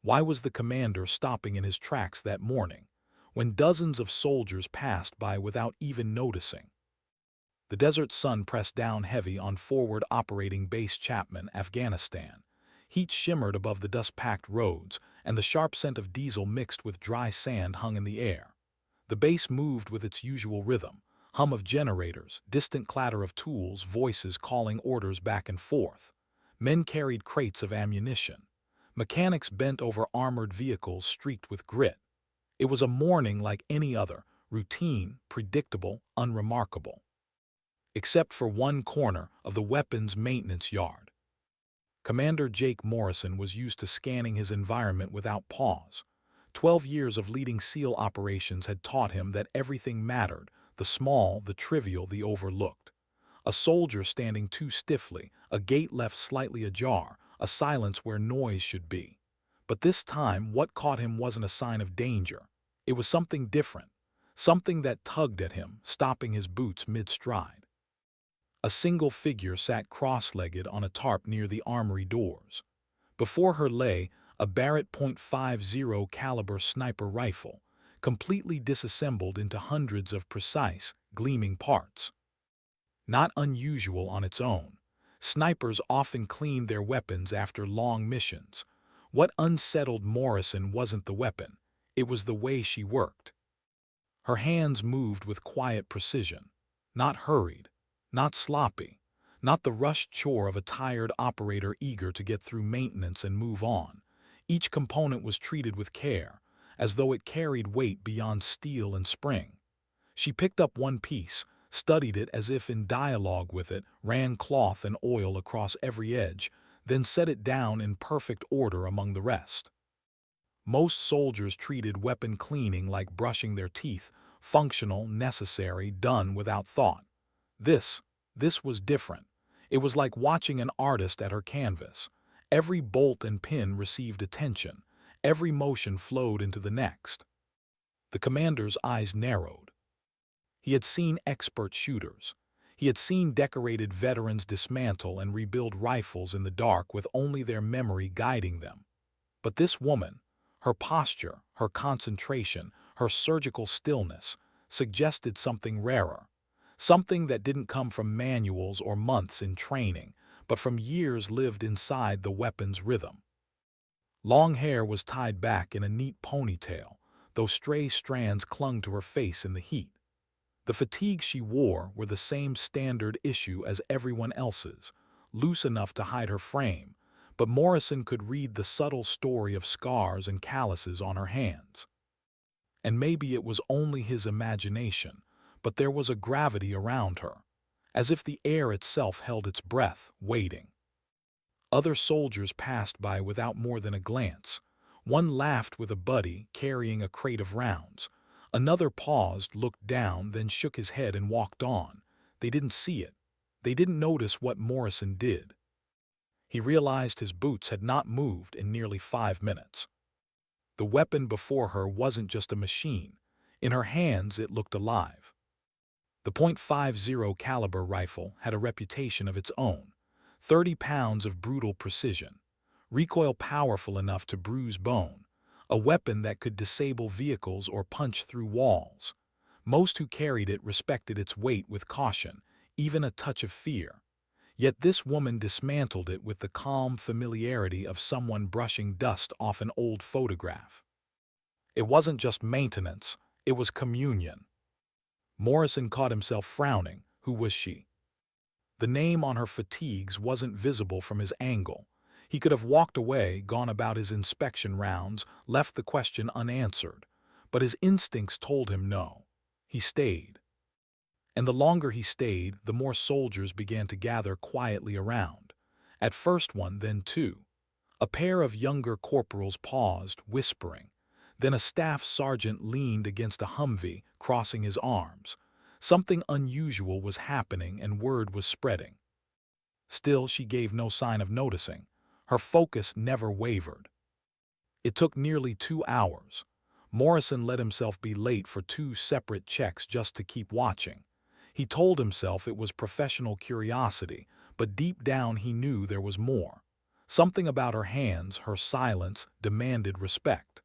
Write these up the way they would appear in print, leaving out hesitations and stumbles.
Why was the commander stopping in his tracks that morning, when dozens of soldiers passed by without even noticing? The desert sun pressed down heavy on forward operating base Chapman, Afghanistan. Heat shimmered above the dust-packed roads, and the sharp scent of diesel mixed with dry sand hung in the air. The base moved with its usual rhythm, hum of generators, distant clatter of tools, voices calling orders back and forth. Men carried crates of ammunition. Mechanics bent over armored vehicles streaked with grit. It was a morning like any other, routine, predictable, unremarkable. Except for one corner of the weapons maintenance yard. Commander Jake Morrison was used to scanning his environment without pause. 12 years of leading SEAL operations had taught him that everything mattered, the small, the trivial, the overlooked. A soldier standing too stiffly, a gate left slightly ajar, a silence where noise should be. But this time, what caught him wasn't a sign of danger. It was something different, something that tugged at him, stopping his boots mid-stride. A single figure sat cross-legged on a tarp near the armory doors. Before her lay a Barrett .50 caliber sniper rifle, completely disassembled into hundreds of precise, gleaming parts. Not unusual on its own. Snipers often cleaned their weapons after long missions. What unsettled Morrison wasn't the weapon, it was the way she worked. Her hands moved with quiet precision, not hurried, not sloppy, not the rushed chore of a tired operator eager to get through maintenance and move on. Each component was treated with care, as though it carried weight beyond steel and spring. She picked up one piece, studied it as if in dialogue with it, ran cloth and oil across every edge, then set it down in perfect order among the rest. Most soldiers treated weapon cleaning like brushing their teeth, functional, necessary, done without thought. This was different. It was like watching an artist at her canvas. Every bolt and pin received attention. Every motion flowed into the next. The commander's eyes narrowed. He had seen expert shooters. He had seen decorated veterans dismantle and rebuild rifles in the dark with only their memory guiding them. But this woman, her posture, her concentration, her surgical stillness, suggested something rarer. Something that didn't come from manuals or months in training, but from years lived inside the weapon's rhythm. Long hair was tied back in a neat ponytail, though stray strands clung to her face in the heat. The fatigues she wore were the same standard issue as everyone else's, loose enough to hide her frame, but Morrison could read the subtle story of scars and calluses on her hands. And maybe it was only his imagination, but there was a gravity around her, as if the air itself held its breath, waiting. Other soldiers passed by without more than a glance. One laughed with a buddy carrying a crate of rounds. Another paused, looked down, then shook his head and walked on. They didn't see it. They didn't notice what Morrison did. He realized his boots had not moved in nearly 5 minutes. The weapon before her wasn't just a machine. In her hands it looked alive. The .50 caliber rifle had a reputation of its own. 30 pounds of brutal precision, recoil powerful enough to bruise bone, a weapon that could disable vehicles or punch through walls. Most who carried it respected its weight with caution, even a touch of fear. Yet this woman dismantled it with the calm familiarity of someone brushing dust off an old photograph. It wasn't just maintenance, it was communion. Morrison caught himself frowning. Who was she? The name on her fatigues wasn't visible from his angle. He could have walked away, gone about his inspection rounds, left the question unanswered. But his instincts told him no. He stayed. And the longer he stayed, the more soldiers began to gather quietly around. At first one, then two. A pair of younger corporals paused, whispering. Then a staff sergeant leaned against a Humvee, crossing his arms. Something unusual was happening and word was spreading. Still, she gave no sign of noticing. Her focus never wavered. It took nearly 2 hours. Morrison let himself be late for 2 separate checks just to keep watching. He told himself it was professional curiosity, but deep down he knew there was more. Something about her hands, her silence, demanded respect.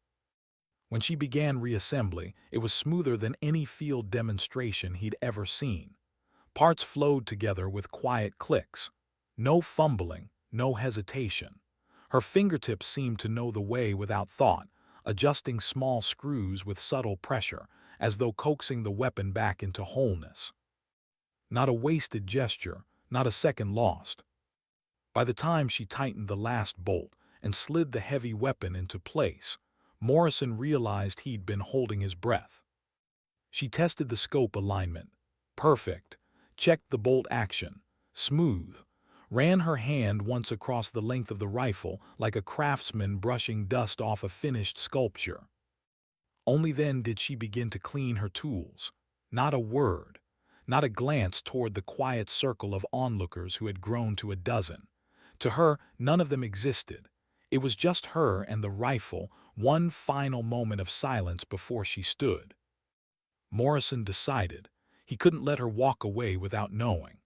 When she began reassembly, it was smoother than any field demonstration he'd ever seen. Parts flowed together with quiet clicks. No fumbling, no hesitation. Her fingertips seemed to know the way without thought, adjusting small screws with subtle pressure, as though coaxing the weapon back into wholeness. Not a wasted gesture, not a second lost. By the time she tightened the last bolt and slid the heavy weapon into place, Morrison realized he'd been holding his breath. She tested the scope alignment. Perfect. Checked the bolt action. Smooth. Ran her hand once across the length of the rifle like a craftsman brushing dust off a finished sculpture. Only then did she begin to clean her tools. Not a word. Not a glance toward the quiet circle of onlookers who had grown to a dozen. To her, none of them existed. It was just her and the rifle, one final moment of silence before she stood. Morrison decided. He couldn't let her walk away without knowing.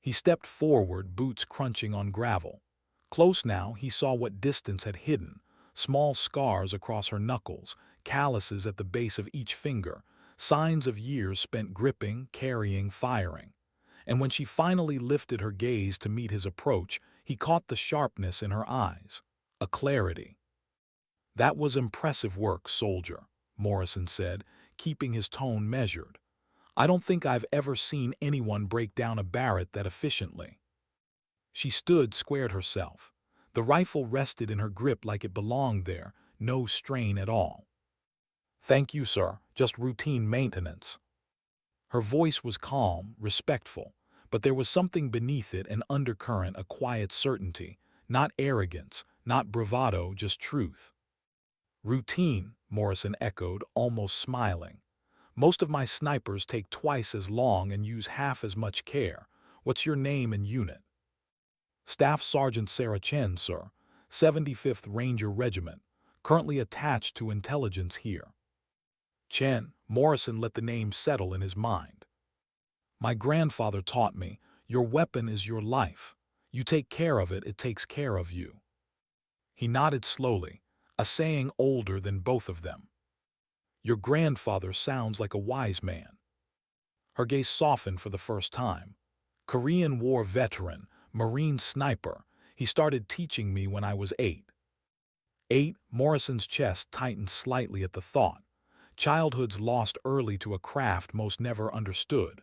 He stepped forward, boots crunching on gravel. Close now, he saw what distance had hidden. Small scars across her knuckles, calluses at the base of each finger, signs of years spent gripping, carrying, firing. And when she finally lifted her gaze to meet his approach, he caught the sharpness in her eyes, a clarity. "That was impressive work, soldier," Morrison said, keeping his tone measured. "I don't think I've ever seen anyone break down a Barrett that efficiently." She stood, squared herself. The rifle rested in her grip like it belonged there, no strain at all. "Thank you, sir, just routine maintenance." Her voice was calm, respectful, but there was something beneath it, an undercurrent, a quiet certainty, not arrogance, not bravado, just truth. "Routine," Morrison echoed, almost smiling. "Most of my snipers take twice as long and use half as much care. What's your name and unit?" "Staff Sergeant Sarah Chen, sir, 75th Ranger Regiment, currently attached to intelligence here." Chen, Morrison let the name settle in his mind. "My grandfather taught me, your weapon is your life. You take care of it, it takes care of you." He nodded slowly, a saying older than both of them. "Your grandfather sounds like a wise man." Her gaze softened for the first time. "Korean War veteran, Marine sniper. He started teaching me when I was 8. 8, Morrison's chest tightened slightly at the thought. Childhood's lost early to a craft most never understood.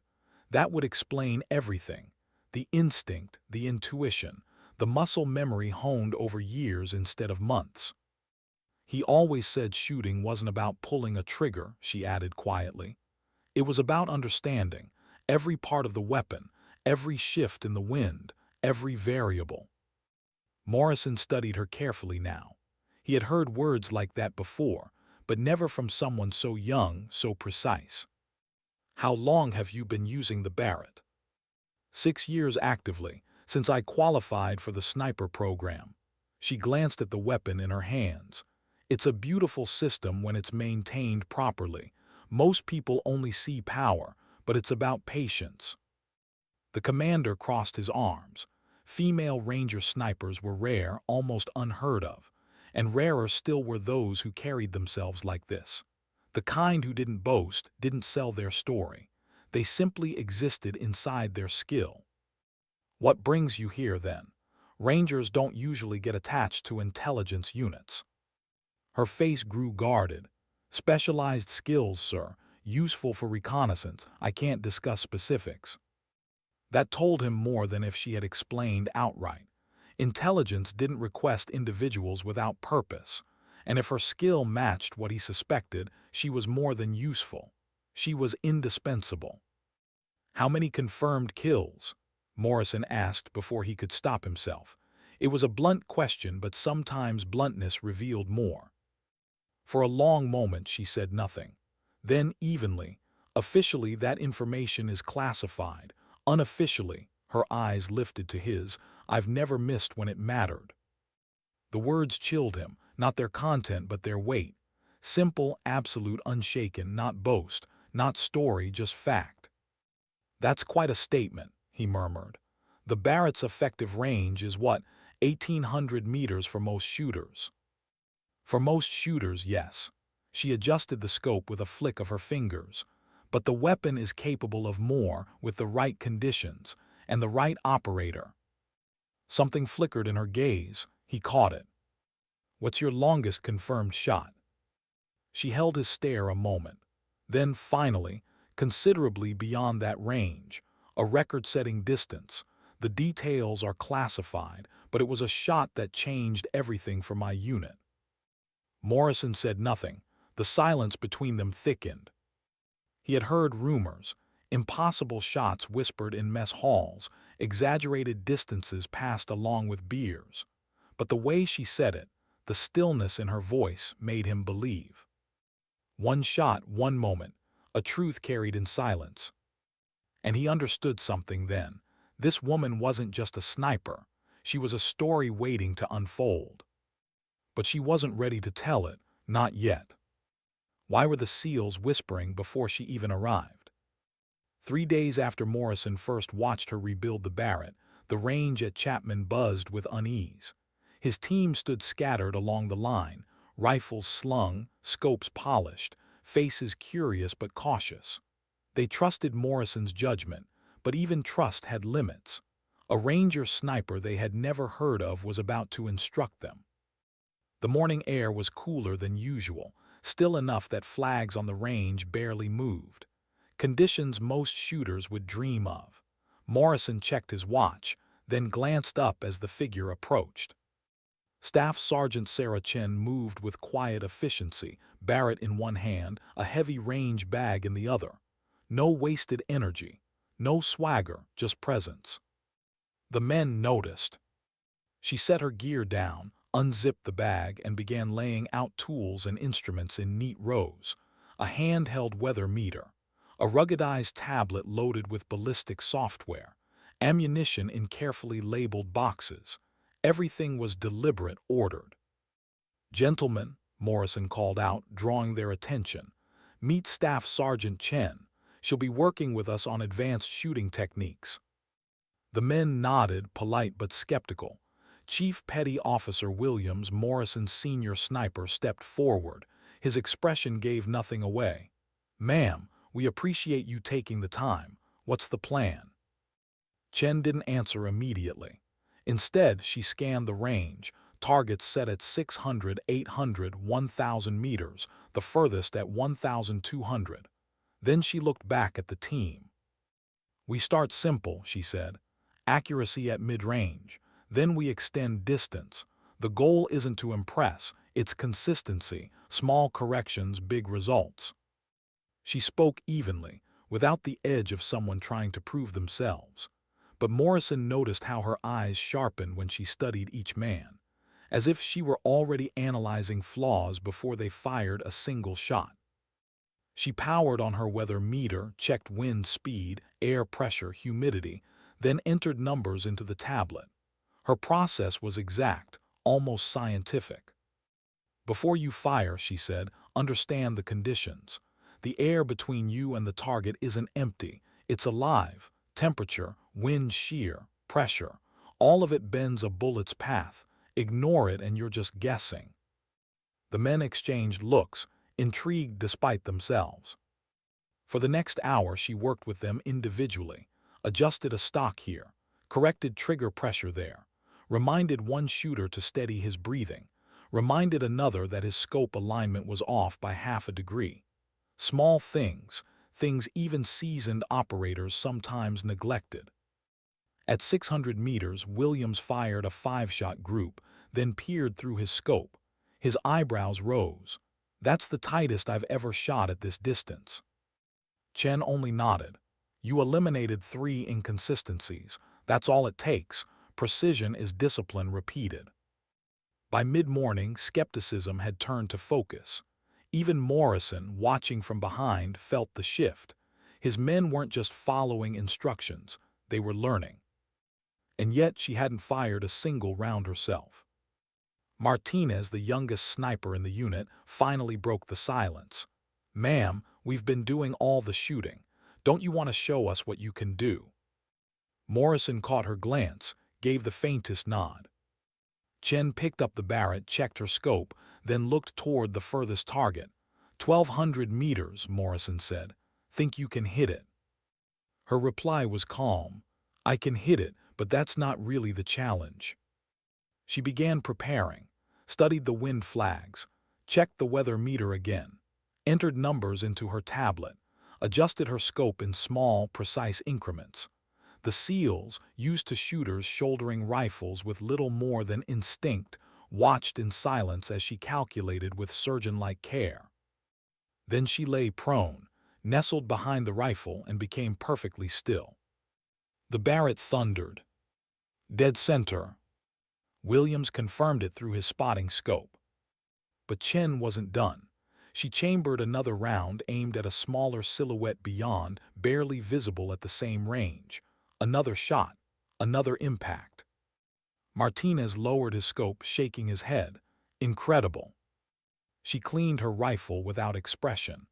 That would explain everything. The instinct, the intuition, the muscle memory honed over years instead of months. "He always said shooting wasn't about pulling a trigger," she added quietly. "It was about understanding every part of the weapon, every shift in the wind, every variable." Morrison studied her carefully now. He had heard words like that before, but never from someone so young, so precise. "How long have you been using the Barrett?" 6 years actively, since I qualified for the sniper program." She glanced at the weapon in her hands. "It's a beautiful system when it's maintained properly. Most people only see power, but it's about patience." The commander crossed his arms. Female Ranger snipers were rare, almost unheard of, and rarer still were those who carried themselves like this. The kind who didn't boast, didn't sell their story. They simply existed inside their skill. "What brings you here, then? Rangers don't usually get attached to intelligence units." Her face grew guarded. "Specialized skills, sir, useful for reconnaissance. I can't discuss specifics." That told him more than if she had explained outright. Intelligence didn't request individuals without purpose, and if her skill matched what he suspected, she was more than useful. She was indispensable. "How many confirmed kills?" Morrison asked before he could stop himself. It was a blunt question, but sometimes bluntness revealed more. For a long moment she said nothing. Then evenly, "Officially that information is classified. Unofficially," her eyes lifted to his, "I've never missed when it mattered." The words chilled him, not their content but their weight. Simple, absolute, unshaken, not boast, not story, just fact. "That's quite a statement," he murmured. "The Barrett's effective range is what, 1,800 meters for most shooters. For most shooters, yes. She adjusted the scope with a flick of her fingers. But the weapon is capable of more with the right conditions and the right operator. Something flickered in her gaze. He caught it. What's your longest confirmed shot? She held his stare a moment. Then, finally, considerably beyond that range, a record-setting distance. The details are classified, but it was a shot that changed everything for my unit. Morrison said nothing. The silence between them thickened. He had heard rumors, impossible shots whispered in mess halls, exaggerated distances passed along with beers. But the way she said it, the stillness in her voice, made him believe. One shot, one moment, a truth carried in silence. And he understood something then. This woman wasn't just a sniper. She was a story waiting to unfold. But she wasn't ready to tell it, not yet. Why were the SEALs whispering before she even arrived? 3 days after Morrison first watched her rebuild the Barrett, the range at Chapman buzzed with unease. His team stood scattered along the line, rifles slung, scopes polished, faces curious but cautious. They trusted Morrison's judgment, but even trust had limits. A Ranger sniper they had never heard of was about to instruct them. The morning air was cooler than usual, still enough that flags on the range barely moved. Conditions most shooters would dream of. Morrison checked his watch, then glanced up as the figure approached. Staff Sergeant Sarah Chen moved with quiet efficiency, Barrett in one hand, a heavy range bag in the other. No wasted energy, no swagger, just presence. The men noticed. She set her gear down, unzipped the bag, and began laying out tools and instruments in neat rows. A handheld weather meter, a ruggedized tablet loaded with ballistic software, ammunition in carefully labeled boxes. Everything was deliberate, ordered. "Gentlemen," Morrison called out, drawing their attention, "meet Staff Sergeant Chen. She'll be working with us on advanced shooting techniques." The men nodded, polite but skeptical. Chief Petty Officer Williams, Morrison's senior sniper, stepped forward. His expression gave nothing away. "Ma'am, we appreciate you taking the time. What's the plan?" Chen didn't answer immediately. Instead, she scanned the range, targets set at 600, 800, 1,000 meters, the furthest at 1,200. Then she looked back at the team. "We start simple," she said. "Accuracy at mid-range. Then we extend distance. The goal isn't to impress, it's consistency, small corrections, big results." She spoke evenly, without the edge of someone trying to prove themselves. But Morrison noticed how her eyes sharpened when she studied each man, as if she were already analyzing flaws before they fired a single shot. She powered on her weather meter, checked wind speed, air pressure, humidity, then entered numbers into the tablet. Her process was exact, almost scientific. "Before you fire," she said, "understand the conditions. The air between you and the target isn't empty, it's alive. Temperature, wind shear, pressure, all of it bends a bullet's path. Ignore it and you're just guessing." The men exchanged looks, intrigued despite themselves. For the next hour she worked with them individually, adjusted a stock here, corrected trigger pressure there, reminded one shooter to steady his breathing, reminded another that his scope alignment was off by half a degree. Small things, things even seasoned operators sometimes neglected. At 600 meters, Williams fired a 5-shot group, then peered through his scope. His eyebrows rose. "That's the tightest I've ever shot at this distance." Chen only nodded. "You eliminated 3 inconsistencies. That's all it takes. Precision is discipline repeated." By mid-morning, skepticism had turned to focus. Even Morrison, watching from behind, felt the shift. His men weren't just following instructions, they were learning. And yet she hadn't fired a single round herself. Martinez, the youngest sniper in the unit, finally broke the silence. "Ma'am, we've been doing all the shooting. Don't you want to show us what you can do?" Morrison caught her glance, gave the faintest nod. Chen picked up the Barrett, checked her scope, then looked toward the furthest target. 1,200 meters, Morrison said. Think you can hit it? Her reply was calm. I can hit it, but that's not really the challenge. She began preparing, studied the wind flags, checked the weather meter again, entered numbers into her tablet, adjusted her scope in small, precise increments. The SEALs, used to shooters shouldering rifles with little more than instinct, watched in silence as she calculated with surgeon-like care. Then she lay prone, nestled behind the rifle, and became perfectly still. The Barrett thundered. Dead center. Williams confirmed it through his spotting scope. But Chen wasn't done. She chambered another round aimed at a smaller silhouette beyond, barely visible at the same range. Another shot, another impact. Martinez lowered his scope, shaking his head. Incredible. She cleaned her rifle without expression.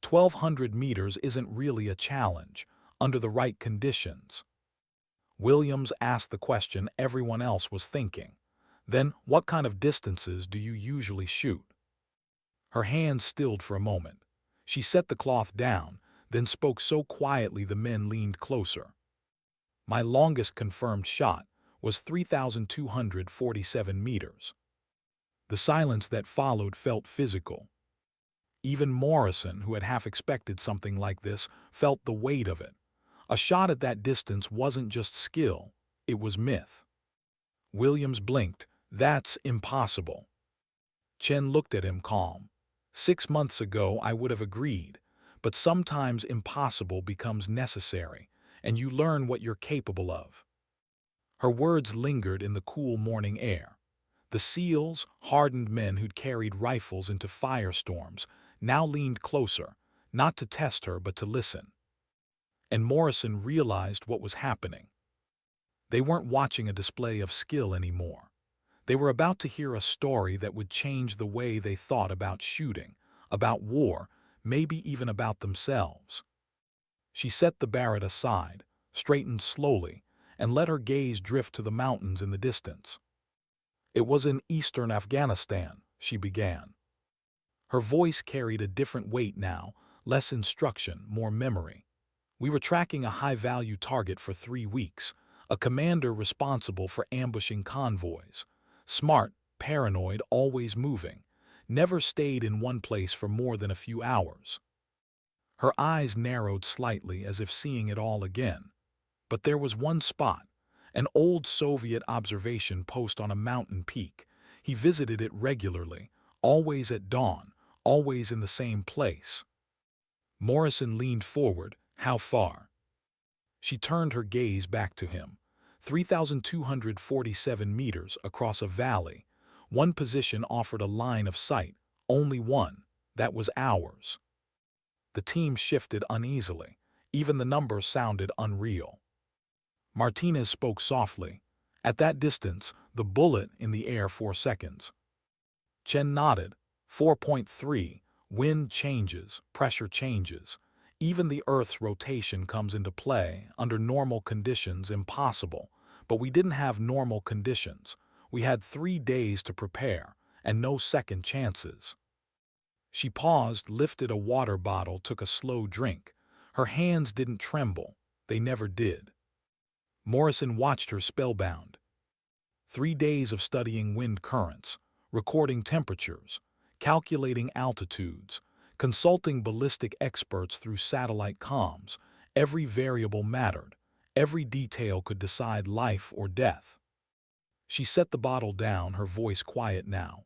1,200 meters isn't really a challenge, under the right conditions. Williams asked the question everyone else was thinking. Then, what kind of distances do you usually shoot? Her hands stilled for a moment. She set the cloth down, then spoke so quietly the men leaned closer. My longest confirmed shot was 3,247 meters. The silence that followed felt physical. Even Morrison, who had half expected something like this, felt the weight of it. A shot at that distance wasn't just skill, it was myth. Williams blinked. That's impossible. Chen looked at him calm. 6 months ago I would have agreed, but sometimes impossible becomes necessary, and you learn what you're capable of. Her words lingered in the cool morning air. The SEALs, hardened men who'd carried rifles into firestorms, now leaned closer, not to test her but to listen. And Morrison realized what was happening. They weren't watching a display of skill anymore. They were about to hear a story that would change the way they thought about shooting, about war, maybe even about themselves. She set the Barrett aside, straightened slowly, and let her gaze drift to the mountains in the distance. It was in eastern Afghanistan, she began. Her voice carried a different weight now, less instruction, more memory. We were tracking a high-value target for 3 weeks, a commander responsible for ambushing convoys. Smart, paranoid, always moving, never stayed in one place for more than a few hours. Her eyes narrowed slightly as if seeing it all again. But there was one spot, an old Soviet observation post on a mountain peak. He visited it regularly, always at dawn, always in the same place. Morrison leaned forward. How far? She turned her gaze back to him. 3,247 meters across a valley. One position offered a line of sight, only one. That was ours. The team shifted uneasily. Even the number sounded unreal. Martinez spoke softly. At that distance, the bullet in the air 4 seconds. Chen nodded. 4.3. Wind changes, pressure changes. Even the Earth's rotation comes into play. Under normal conditions, impossible. But we didn't have normal conditions. We had 3 days to prepare, and no second chances. She paused, lifted a water bottle, took a slow drink. Her hands didn't tremble. They never did. Morrison watched her spellbound. 3 days of studying wind currents, recording temperatures, calculating altitudes, consulting ballistic experts through satellite comms. Every variable mattered. Every detail could decide life or death. She set the bottle down, her voice quiet now.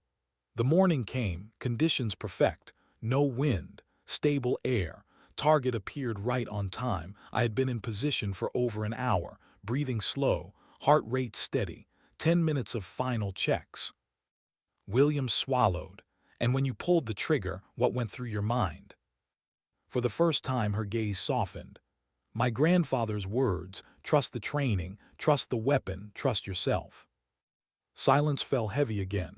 The morning came, conditions perfect, no wind, stable air. Target appeared right on time. I had been in position for over an hour, breathing slow, heart rate steady, 10 minutes of final checks. Williams swallowed. And when you pulled the trigger, what went through your mind? For the first time, her gaze softened. My grandfather's words, trust the training, trust the weapon, trust yourself. Silence fell heavy again.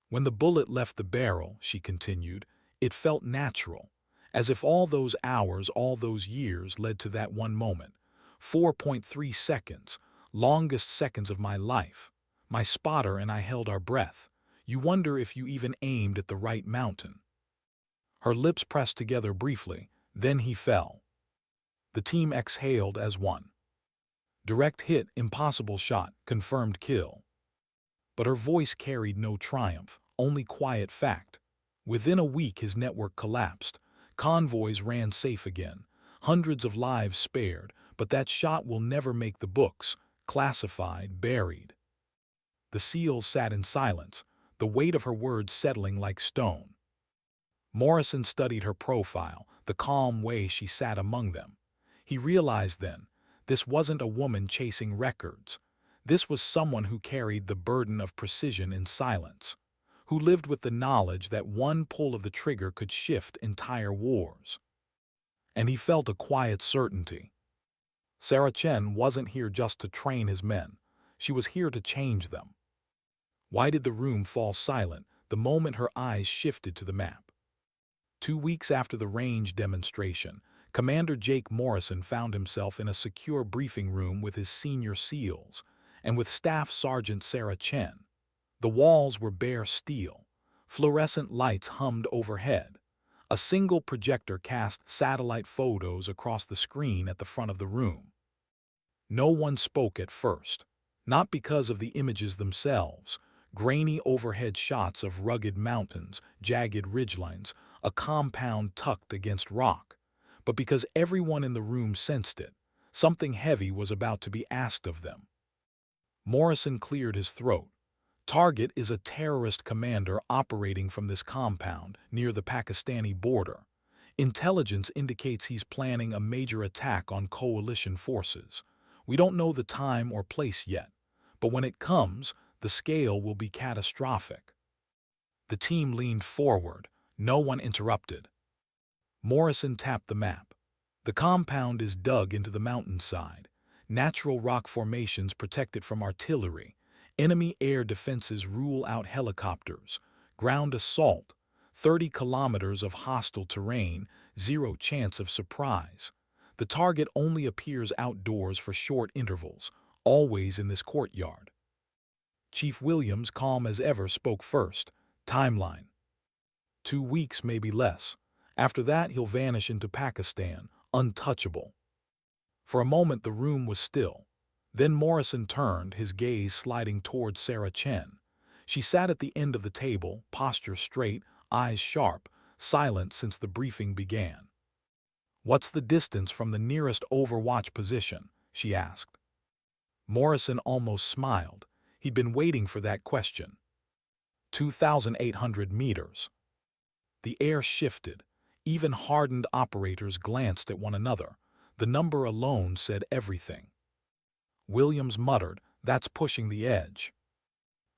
When the bullet left the barrel, she continued, it felt natural, as if all those hours, all those years led to that one moment. 4.3 seconds, longest seconds of my life. My spotter and I held our breath. You wonder if you even aimed at the right mountain. Her lips pressed together briefly, then he fell. The team exhaled as one. Direct hit, impossible shot, confirmed kill. But her voice carried no triumph, only quiet fact. Within a week his network collapsed. Convoys ran safe again. Hundreds of lives spared, but that shot will never make the books. Classified, buried. The SEALs sat in silence, the weight of her words settling like stone. Morrison studied her profile, the calm way she sat among them. He realized then, this wasn't a woman chasing records. This was someone who carried the burden of precision in silence, who lived with the knowledge that one pull of the trigger could shift entire wars. And he felt a quiet certainty. Sarah Chen wasn't here just to train his men. She was here to change them. Why did the room fall silent the moment her eyes shifted to the map? 2 weeks after the range demonstration, Commander Jake Morrison found himself in a secure briefing room with his senior SEALs and with Staff Sergeant Sarah Chen. The walls were bare steel. Fluorescent lights hummed overhead. A single projector cast satellite photos across the screen at the front of the room. No one spoke at first, not because of the images themselves, grainy overhead shots of rugged mountains, jagged ridgelines, a compound tucked against rock, but because everyone in the room sensed it. Something heavy was about to be asked of them. Morrison cleared his throat. Target is a terrorist commander operating from this compound near the Pakistani border. Intelligence indicates he's planning a major attack on coalition forces. We don't know the time or place yet, but when it comes, the scale will be catastrophic. The team leaned forward. No one interrupted. Morrison tapped the map. The compound is dug into the mountainside. Natural rock formations protect it from artillery. Enemy air defenses rule out helicopters. Ground assault. 30 kilometers of hostile terrain, zero chance of surprise. The target only appears outdoors for short intervals, always in this courtyard. Chief Williams, calm as ever, spoke first. Timeline. 2 weeks, maybe less. After that, he'll vanish into Pakistan, untouchable. For a moment, the room was still. Then Morrison turned, his gaze sliding toward Sarah Chen. She sat at the end of the table, posture straight, eyes sharp, silent since the briefing began. "What's the distance from the nearest overwatch position?" she asked. Morrison almost smiled. He'd been waiting for that question. 2,800 meters. The air shifted. Even hardened operators glanced at one another. The number alone said everything. Williams muttered, "That's pushing the edge."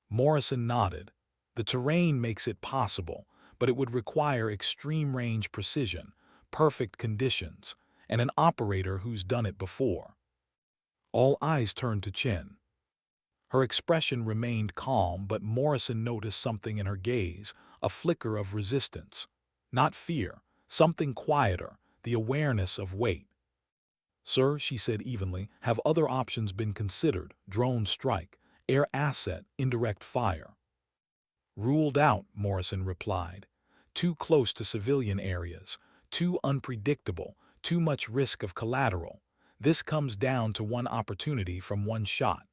Morrison nodded. The terrain makes it possible, but it would require extreme range precision, perfect conditions, and an operator who's done it before. All eyes turned to Chen. Her expression remained calm, but Morrison noticed something in her gaze, a flicker of resistance. Not fear, something quieter, the awareness of weight. "Sir," she said evenly, "have other options been considered? Drone strike, air asset, indirect fire?" "Ruled out," Morrison replied. "Too close to civilian areas, too unpredictable, too much risk of collateral. This comes down to one opportunity from one shot."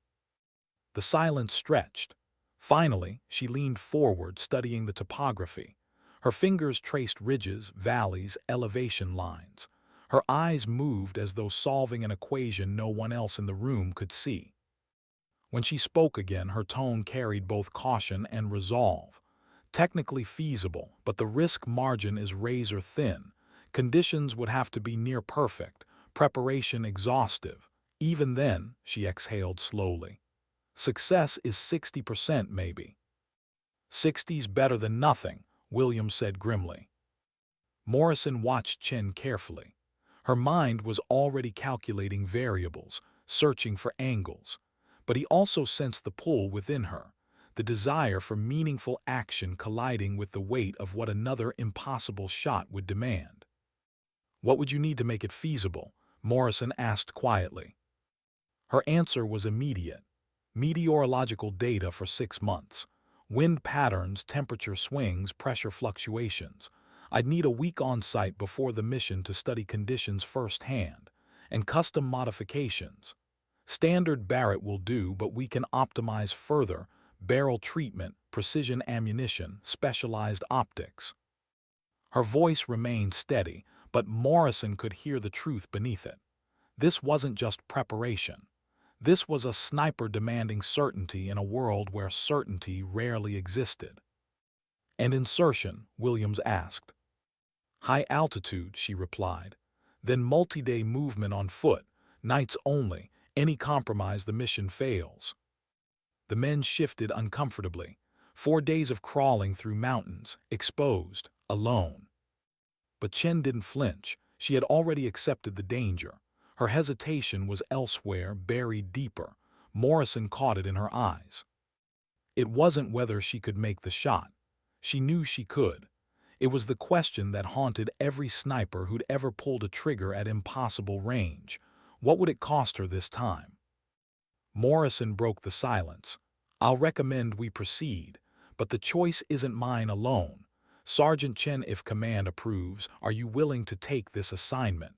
The silence stretched. Finally, she leaned forward, studying the topography. Her fingers traced ridges, valleys, elevation lines. Her eyes moved as though solving an equation no one else in the room could see. When she spoke again, her tone carried both caution and resolve. "Technically feasible, but the risk margin is razor thin. Conditions would have to be near perfect, preparation exhaustive. Even then," she exhaled slowly, "success is 60% maybe." "60's better than nothing," Williams said grimly. Morrison watched Chen carefully. Her mind was already calculating variables, searching for angles. But he also sensed the pull within her, the desire for meaningful action colliding with the weight of what another impossible shot would demand. "What would you need to make it feasible?" Morrison asked quietly. Her answer was immediate. Meteorological data for 6 months. Wind patterns, temperature swings, pressure fluctuations. I'd need a week on site before the mission to study conditions firsthand. And custom modifications. Standard Barrett will do, but we can optimize further. Barrel treatment, precision ammunition, specialized optics. Her voice remained steady, but Morrison could hear the truth beneath it. This wasn't just preparation. This was a sniper demanding certainty in a world where certainty rarely existed. "And insertion?" Williams asked. "High altitude," she replied. "Then multi-day movement on foot, nights only. Any compromise, the mission fails." The men shifted uncomfortably. 4 days of crawling through mountains, exposed, alone. But Chen didn't flinch. She had already accepted the danger. Her hesitation was elsewhere, buried deeper. Morrison caught it in her eyes. It wasn't whether she could make the shot. She knew she could. It was the question that haunted every sniper who'd ever pulled a trigger at impossible range. What would it cost her this time? Morrison broke the silence. "I'll recommend we proceed, but the choice isn't mine alone. Sergeant Chen, if command approves, are you willing to take this assignment?"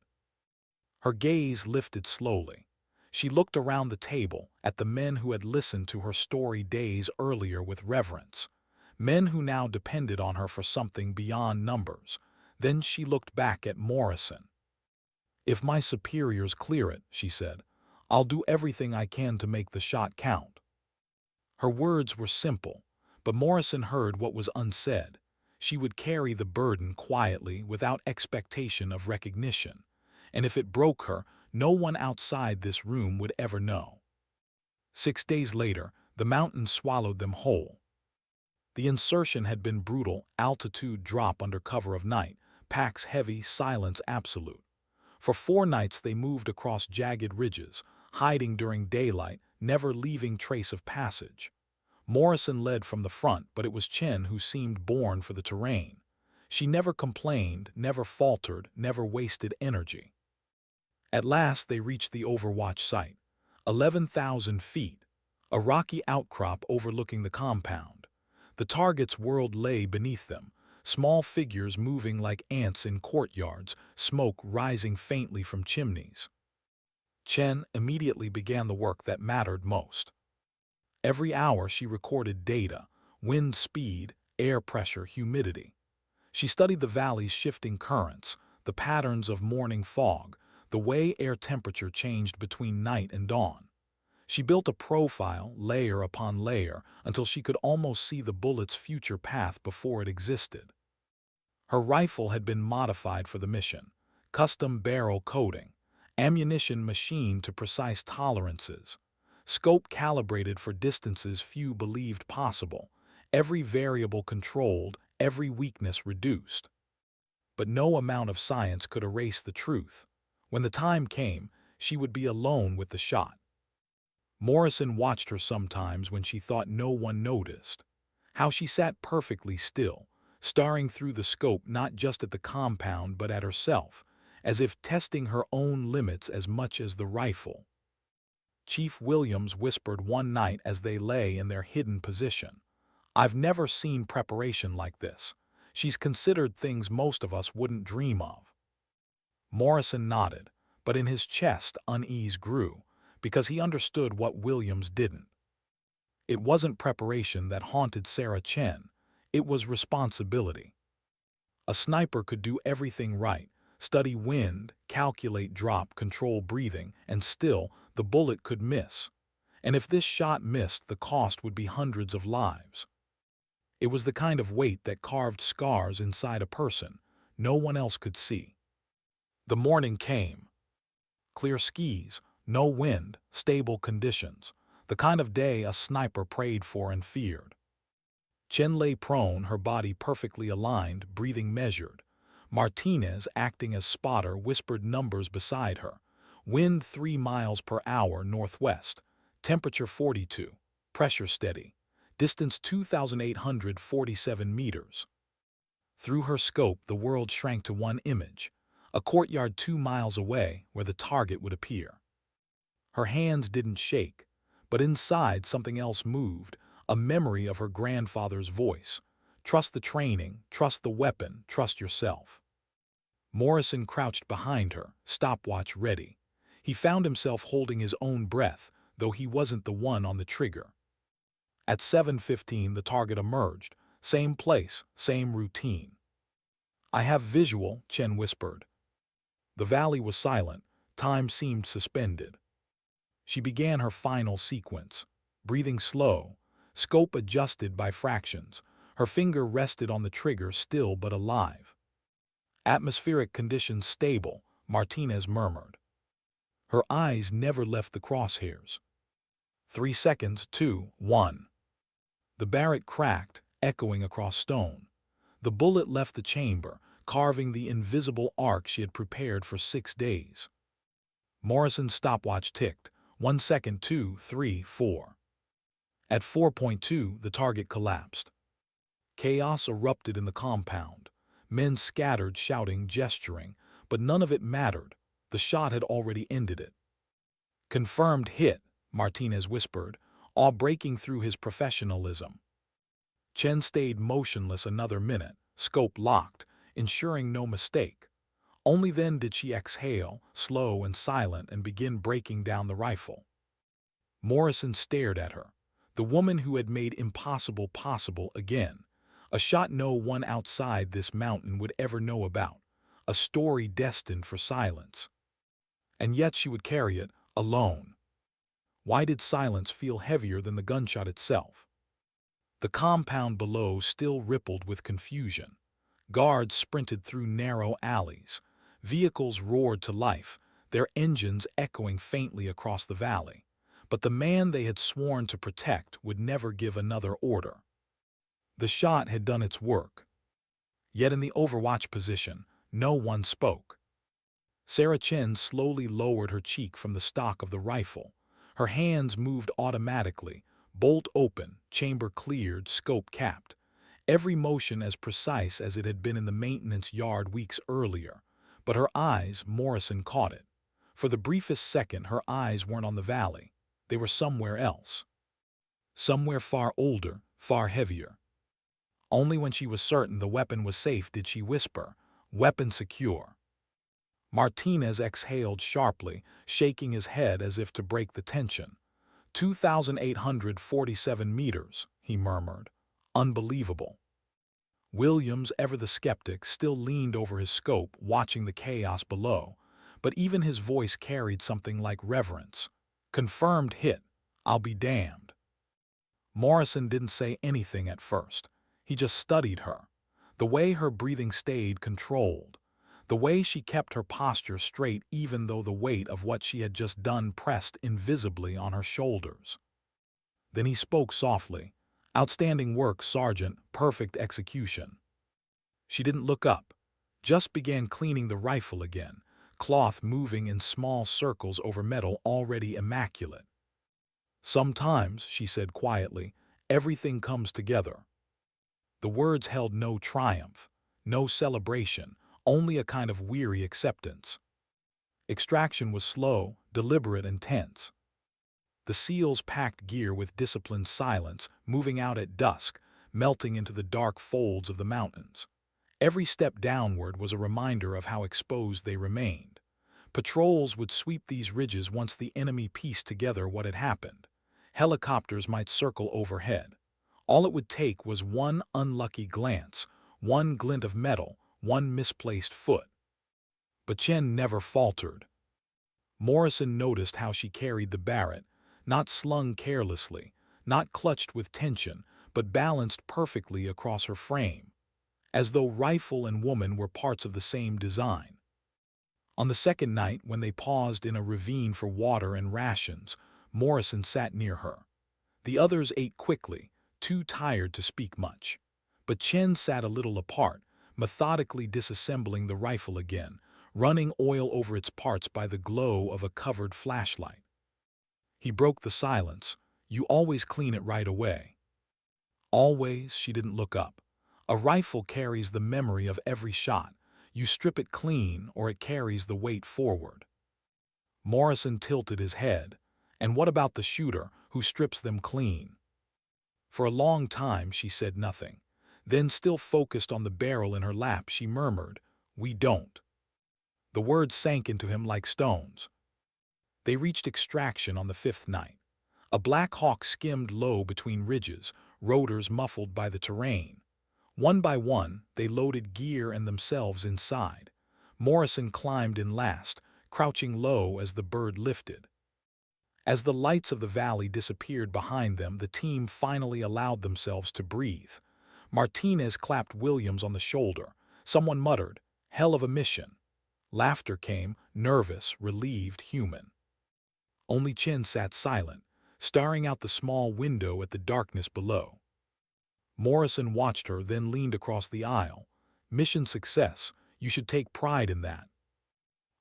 Her gaze lifted slowly. She looked around the table, at the men who had listened to her story days earlier with reverence. Men who now depended on her for something beyond numbers. Then she looked back at Morrison. "If my superiors clear it," she said, "I'll do everything I can to make the shot count." Her words were simple, but Morrison heard what was unsaid. She would carry the burden quietly, without expectation of recognition. And if it broke her, no one outside this room would ever know. 6 days later, the mountains swallowed them whole. The insertion had been brutal, altitude drop under cover of night, packs heavy, silence absolute. For 4 nights they moved across jagged ridges, hiding during daylight, never leaving trace of passage. Morrison led from the front, but it was Chen who seemed born for the terrain. She never complained, never faltered, never wasted energy. At last they reached the Overwatch site. 11,000 feet, a rocky outcrop overlooking the compound. The target's world lay beneath them, small figures moving like ants in courtyards, smoke rising faintly from chimneys. Chen immediately began the work that mattered most. Every hour she recorded data: wind speed, air pressure, humidity. She studied the valley's shifting currents, the patterns of morning fog, the way air temperature changed between night and dawn. She built a profile, layer upon layer, until she could almost see the bullet's future path before it existed. Her rifle had been modified for the mission, custom barrel coating, ammunition machined to precise tolerances, scope calibrated for distances few believed possible, every variable controlled, every weakness reduced. But no amount of science could erase the truth. When the time came, she would be alone with the shot. Morrison watched her sometimes when she thought no one noticed. How she sat perfectly still, staring through the scope not just at the compound but at herself, as if testing her own limits as much as the rifle. Chief Williams whispered one night as they lay in their hidden position, "I've never seen preparation like this. She's considered things most of us wouldn't dream of." Morrison nodded, but in his chest unease grew, because he understood what Williams didn't. It wasn't preparation that haunted Sarah Chen, it was responsibility. A sniper could do everything right, study wind, calculate drop, control breathing, and still the bullet could miss. And if this shot missed, the cost would be hundreds of lives. It was the kind of weight that carved scars inside a person no one else could see. The morning came. Clear skies, no wind, stable conditions, the kind of day a sniper prayed for and feared. Chen lay prone, her body perfectly aligned, breathing measured. Martinez, acting as spotter, whispered numbers beside her. Wind 3 miles per hour northwest, temperature 42, pressure steady, distance 2,847 meters. Through her scope, the world shrank to one image, a courtyard 2 miles away where the target would appear. Her hands didn't shake, But inside, something else moved, a memory of her grandfather's voice. Trust the training, trust the weapon, trust yourself. Morrison crouched behind her, stopwatch ready. He found himself holding his own breath, though he wasn't the one on the trigger. At 7:15, the target emerged. Same place, same routine. I have visual, Chen whispered. The valley was silent. Time seemed suspended. She began her final sequence, breathing slow, scope adjusted by fractions. Her finger rested on the trigger, still but alive. Atmospheric conditions stable, Martinez murmured. Her eyes never left the crosshairs. 3 seconds, 2, 1. The Barrett cracked, echoing across stone. The bullet left the chamber, carving the invisible arc she had prepared for 6 days. Morrison's stopwatch ticked. 1 second, 2, 3, 4. At 4.2, the target collapsed. Chaos erupted in the compound. Men scattered, shouting, gesturing, but none of it mattered. The shot had already ended it. Confirmed hit, Martinez whispered, awe breaking through his professionalism. Chen stayed motionless another minute, scope locked, ensuring no mistake. Only then did she exhale, slow and silent, and begin breaking down the rifle. Morrison stared at her, the woman who had made impossible possible again. A shot no one outside this mountain would ever know about, a story destined for silence. And yet she would carry it, alone. Why did silence feel heavier than the gunshot itself? The compound below still rippled with confusion. Guards sprinted through narrow alleys. Vehicles roared to life, their engines echoing faintly across the valley. But the man they had sworn to protect would never give another order. The shot had done its work. Yet in the overwatch position, no one spoke. Sarah Chen slowly lowered her cheek from the stock of the rifle. Her hands moved automatically, bolt open, chamber cleared, scope capped. Every motion as precise as it had been in the maintenance yard weeks earlier. But her eyes, Morrison caught it. For the briefest second, her eyes weren't on the valley. They were somewhere else. Somewhere far older, far heavier. Only when she was certain the weapon was safe did she whisper, "Weapon secure." Martinez exhaled sharply, shaking his head as if to break the tension. 2,847 meters, he murmured. Unbelievable. Williams, ever the skeptic, still leaned over his scope, watching the chaos below, but even his voice carried something like reverence. Confirmed hit. I'll be damned. Morrison didn't say anything at first. He just studied her. The way her breathing stayed controlled. The way she kept her posture straight even though the weight of what she had just done pressed invisibly on her shoulders. Then he spoke softly. "Outstanding work, Sergeant. Perfect execution." She didn't look up, just began cleaning the rifle again, cloth moving in small circles over metal already immaculate. "Sometimes," she said quietly, "everything comes together." The words held no triumph, no celebration, only a kind of weary acceptance. Extraction was slow, deliberate, and tense. The SEALs packed gear with disciplined silence, moving out at dusk, melting into the dark folds of the mountains. Every step downward was a reminder of how exposed they remained. Patrols would sweep these ridges once the enemy pieced together what had happened. Helicopters might circle overhead. All it would take was one unlucky glance, one glint of metal, one misplaced foot. But Chen never faltered. Morrison noticed how she carried the Barrett, not slung carelessly, not clutched with tension, but balanced perfectly across her frame, as though rifle and woman were parts of the same design. On the second night, when they paused in a ravine for water and rations, Morrison sat near her. The others ate quickly, too tired to speak much. But Chen sat a little apart, methodically disassembling the rifle again, running oil over its parts by the glow of a covered flashlight. He broke the silence. "You always clean it right away." Always, she didn't look up. A rifle carries the memory of every shot. You strip it clean or it carries the weight forward. Morrison tilted his head. And what about the shooter who strips them clean? For a long time she said nothing. Then, still focused on the barrel in her lap, she murmured, "We don't." The words sank into him like stones. They reached extraction on the fifth night. A Black Hawk skimmed low between ridges, rotors muffled by the terrain. One by one, they loaded gear and themselves inside. Morrison climbed in last, crouching low as the bird lifted. As the lights of the valley disappeared behind them, the team finally allowed themselves to breathe. Martinez clapped Williams on the shoulder. Someone muttered, "Hell of a mission." Laughter came, nervous, relieved, human. Only Chen sat silent, staring out the small window at the darkness below. Morrison watched her, then leaned across the aisle. "Mission success. You should take pride in that."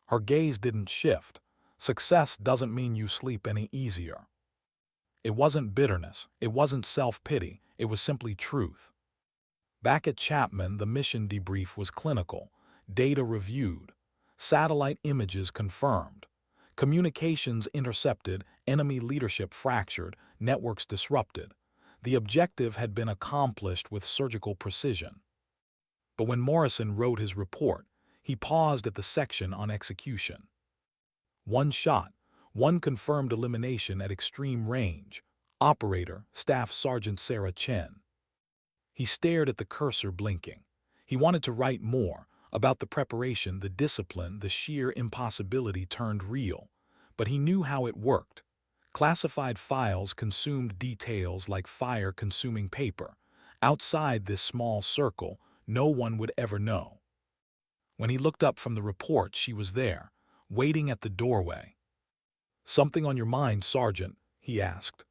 Her gaze didn't shift. "Success doesn't mean you sleep any easier." It wasn't bitterness. It wasn't self-pity. It was simply truth. Back at Chapman, the mission debrief was clinical. Data reviewed. Satellite images confirmed. Communications intercepted, enemy leadership fractured, networks disrupted. The objective had been accomplished with surgical precision. But when Morrison wrote his report, he paused at the section on execution. One shot, one confirmed elimination at extreme range. Operator, Staff Sergeant Sarah Chen. He stared at the cursor, blinking. He wanted to write more, about the preparation, the discipline, the sheer impossibility turned real. But he knew how it worked. Classified files consumed details like fire consuming paper. Outside this small circle, no one would ever know. When he looked up from the report, she was there, waiting at the doorway. "Something on your mind, Sergeant?" he asked.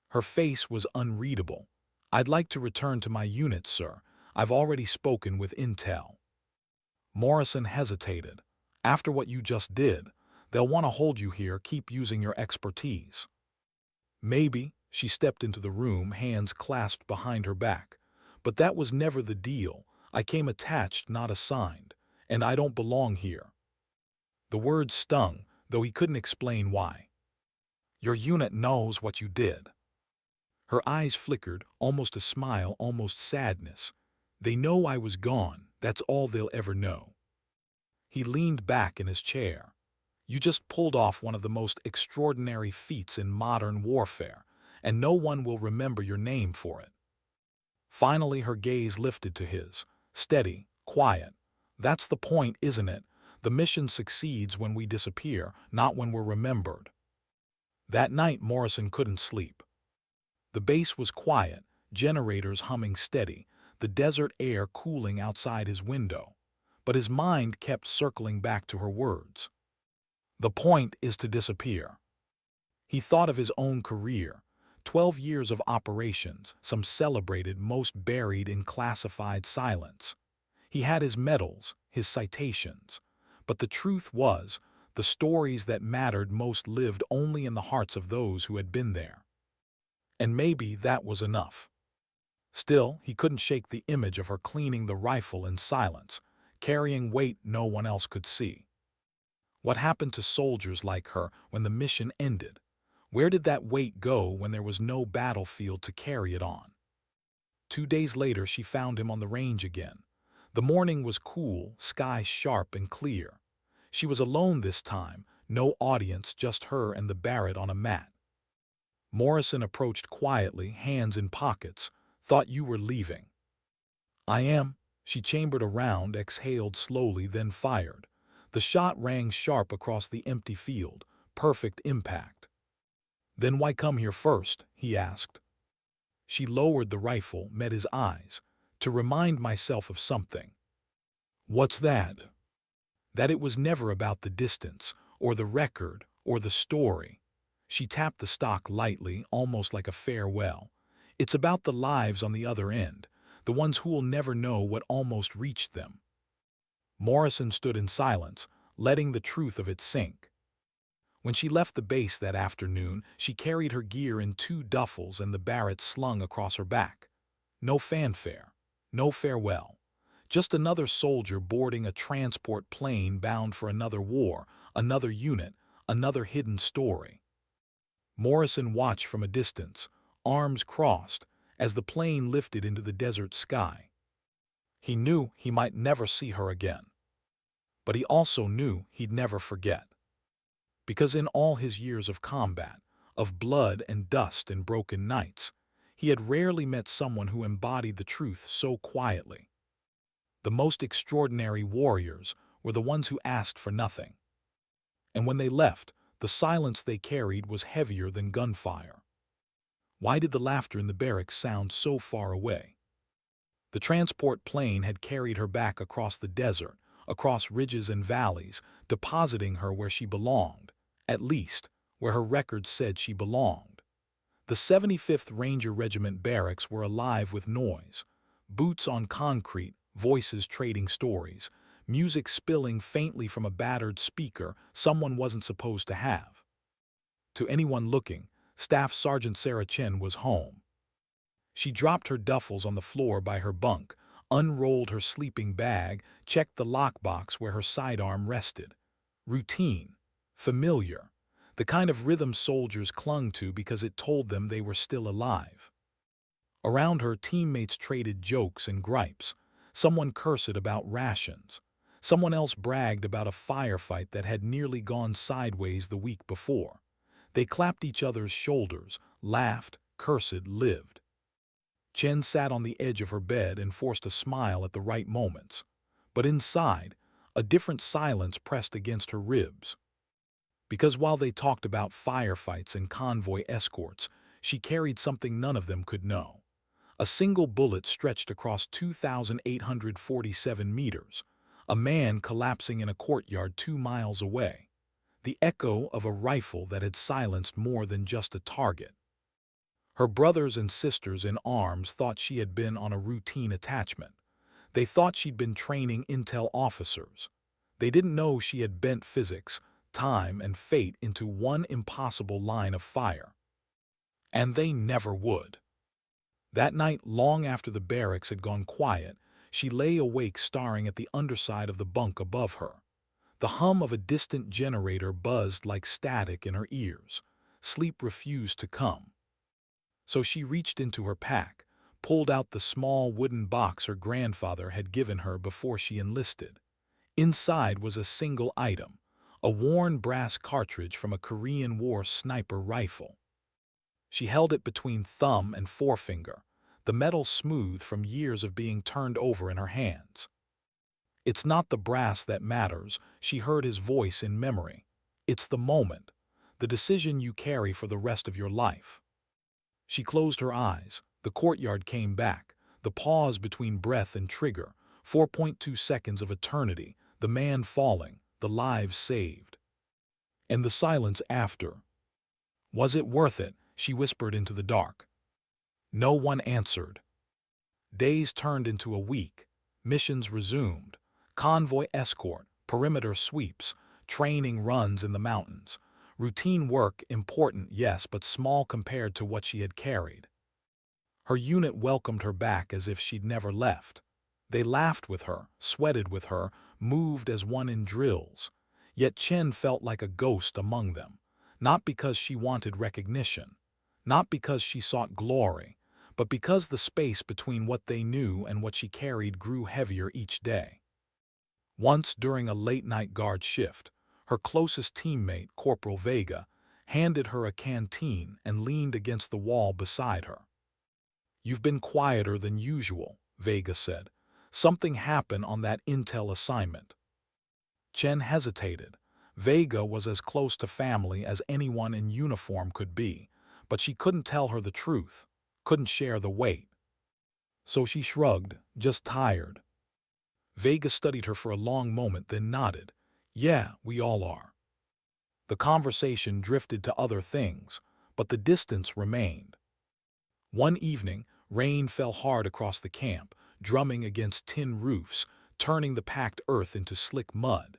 Her face was unreadable. "I'd like to return to my unit, sir. I've already spoken with Intel." Morrison hesitated. "After what you just did, they'll want to hold you here, keep using your expertise." "Maybe." She stepped into the room, hands clasped behind her back. "But that was never the deal. I came attached, not assigned. And I don't belong here." The words stung, though he couldn't explain why. "Your unit knows what you did." Her eyes flickered, almost a smile, almost sadness. "They know I was gone. That's all they'll ever know." He leaned back in his chair. "You just pulled off one of the most extraordinary feats in modern warfare, and no one will remember your name for it." Finally her gaze lifted to his. Steady, quiet. "That's the point, isn't it? The mission succeeds when we disappear, not when we're remembered." That night Morrison couldn't sleep. The base was quiet, generators humming steady, the desert air cooling outside his window. But his mind kept circling back to her words. The point is to disappear. He thought of his own career. 12 years of operations, some celebrated, most buried in classified silence. He had his medals, his citations. But the truth was, the stories that mattered most lived only in the hearts of those who had been there. And maybe that was enough. Still, he couldn't shake the image of her cleaning the rifle in silence, carrying weight no one else could see. What happened to soldiers like her when the mission ended? Where did that weight go when there was no battlefield to carry it on? 2 days later she found him on the range again. The morning was cool, sky sharp and clear. She was alone this time, no audience, just her and the Barrett on a mat. Morrison approached quietly, hands in pockets. "Thought you were leaving." "I am." She chambered a round, exhaled slowly, then fired. The shot rang sharp across the empty field, perfect impact. "Then why come here first?" he asked. She lowered the rifle, met his eyes. "To remind myself of something." "What's that?" "That it was never about the distance, or the record, or the story." She tapped the stock lightly, almost like a farewell. "It's about the lives on the other end, the ones who'll never know what almost reached them." Morrison stood in silence, letting the truth of it sink. When she left the base that afternoon, she carried her gear in 2 duffels and the Barrett slung across her back. No fanfare, no farewell. Just another soldier boarding a transport plane bound for another war, another unit, another hidden story. Morrison watched from a distance, arms crossed, as the plane lifted into the desert sky. He knew he might never see her again. But he also knew he'd never forget. Because in all his years of combat, of blood and dust and broken nights, he had rarely met someone who embodied the truth so quietly. The most extraordinary warriors were the ones who asked for nothing. And when they left, the silence they carried was heavier than gunfire. Why did the laughter in the barracks sound so far away? The transport plane had carried her back across the desert, across ridges and valleys, depositing her where she belonged, at least where her record said she belonged. The 75th Ranger Regiment barracks were alive with noise, boots on concrete, voices trading stories, music spilling faintly from a battered speaker someone wasn't supposed to have. To anyone looking, Staff Sergeant Sarah Chen was home. She dropped her duffels on the floor by her bunk, unrolled her sleeping bag, checked the lockbox where her sidearm rested. Routine, familiar, the kind of rhythm soldiers clung to because it told them they were still alive. Around her, teammates traded jokes and gripes. Someone cursed about rations. Someone else bragged about a firefight that had nearly gone sideways the week before. They clapped each other's shoulders, laughed, cursed, lived. Chen sat on the edge of her bed and forced a smile at the right moments. But inside, a different silence pressed against her ribs. Because while they talked about firefights and convoy escorts, she carried something none of them could know. A single bullet stretched across 2,847 meters, a man collapsing in a courtyard 2 miles away, the echo of a rifle that had silenced more than just a target. Her brothers and sisters in arms thought she had been on a routine attachment. They thought she'd been training intel officers. They didn't know she had bent physics, time, and fate into one impossible line of fire. And they never would. That night, long after the barracks had gone quiet, she lay awake staring at the underside of the bunk above her. The hum of a distant generator buzzed like static in her ears. Sleep refused to come. So she reached into her pack, pulled out the small wooden box her grandfather had given her before she enlisted. Inside was a single item, a worn brass cartridge from a Korean War sniper rifle. She held it between thumb and forefinger, the metal smooth from years of being turned over in her hands. "It's not the brass that matters," she heard his voice in memory. "It's the moment, the decision you carry for the rest of your life." She closed her eyes. The courtyard came back, the pause between breath and trigger, 4.2 seconds of eternity, the man falling, the lives saved. And the silence after. "Was it worth it?" she whispered into the dark. No one answered. Days turned into a week. Missions resumed. Convoy escort, perimeter sweeps, training runs in the mountains. Routine work, important, yes, but small compared to what she had carried. Her unit welcomed her back as if she'd never left. They laughed with her, sweated with her, moved as one in drills. Yet Chen felt like a ghost among them, not because she wanted recognition, not because she sought glory, but because the space between what they knew and what she carried grew heavier each day. Once, during a late-night guard shift, her closest teammate, Corporal Vega, handed her a canteen and leaned against the wall beside her. "You've been quieter than usual," Vega said. "Something happened on that intel assignment." Chen hesitated. Vega was as close to family as anyone in uniform could be, but she couldn't tell her the truth, couldn't share the weight. So she shrugged, just tired. Vega studied her for a long moment, then nodded. "Yeah, we all are." The conversation drifted to other things, but the distance remained. One evening, rain fell hard across the camp, drumming against tin roofs, turning the packed earth into slick mud.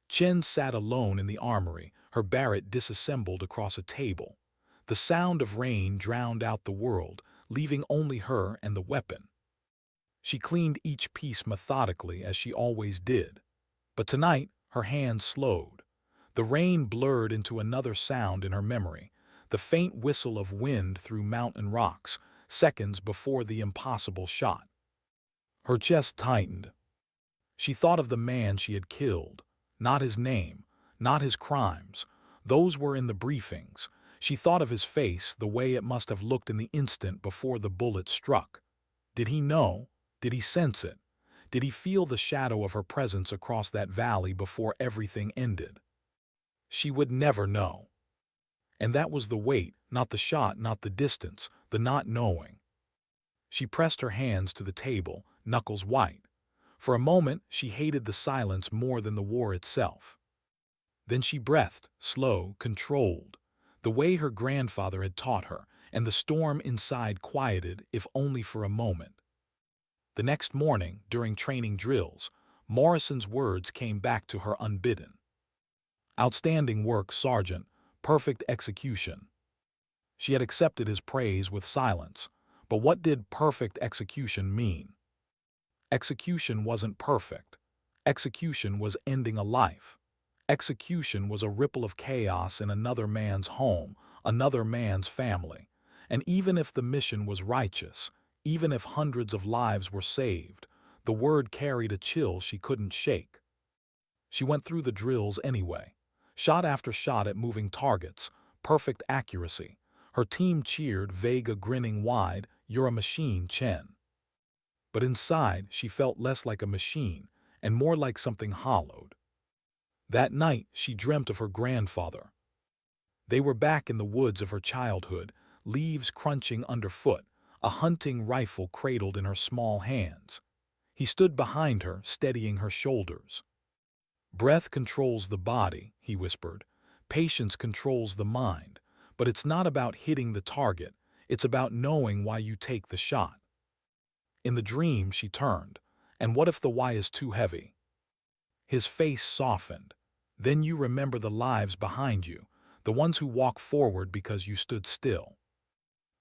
Chen sat alone in the armory, her Barrett disassembled across a table. The sound of rain drowned out the world, leaving only her and the weapon. She cleaned each piece methodically, as she always did. But tonight, her hand slowed. The rain blurred into another sound in her memory, the faint whistle of wind through mountain rocks, seconds before the impossible shot. Her chest tightened. She thought of the man she had killed, not his name, not his crimes. Those were in the briefings. She thought of his face, the way it must have looked in the instant before the bullet struck. Did he know? Did he sense it? Did he feel the shadow of her presence across that valley before everything ended? She would never know. And that was the weight, not the shot, not the distance, the not knowing. She pressed her hands to the table, knuckles white. For a moment, she hated the silence more than the war itself. Then she breathed, slow, controlled, the way her grandfather had taught her, and the storm inside quieted, if only for a moment. The next morning, during training drills, Morrison's words came back to her unbidden. Outstanding work, Sergeant. Perfect execution. She had accepted his praise with silence. But what did perfect execution mean? Execution wasn't perfect. Execution was ending a life. Execution was a ripple of chaos in another man's home, another man's family. And even if the mission was righteous, even if hundreds of lives were saved, the word carried a chill she couldn't shake. She went through the drills anyway, shot after shot at moving targets, perfect accuracy. Her team cheered, Vega grinning wide, "You're a machine, Chen." But inside, she felt less like a machine and more like something hollowed. That night, she dreamt of her grandfather. They were back in the woods of her childhood, leaves crunching underfoot, a hunting rifle cradled in her small hands. He stood behind her, steadying her shoulders. "Breath controls the body," he whispered. "Patience controls the mind. But it's not about hitting the target. It's about knowing why you take the shot." In the dream, she turned. "And what if the why is too heavy?" His face softened. "Then you remember the lives behind you, the ones who walk forward because you stood still."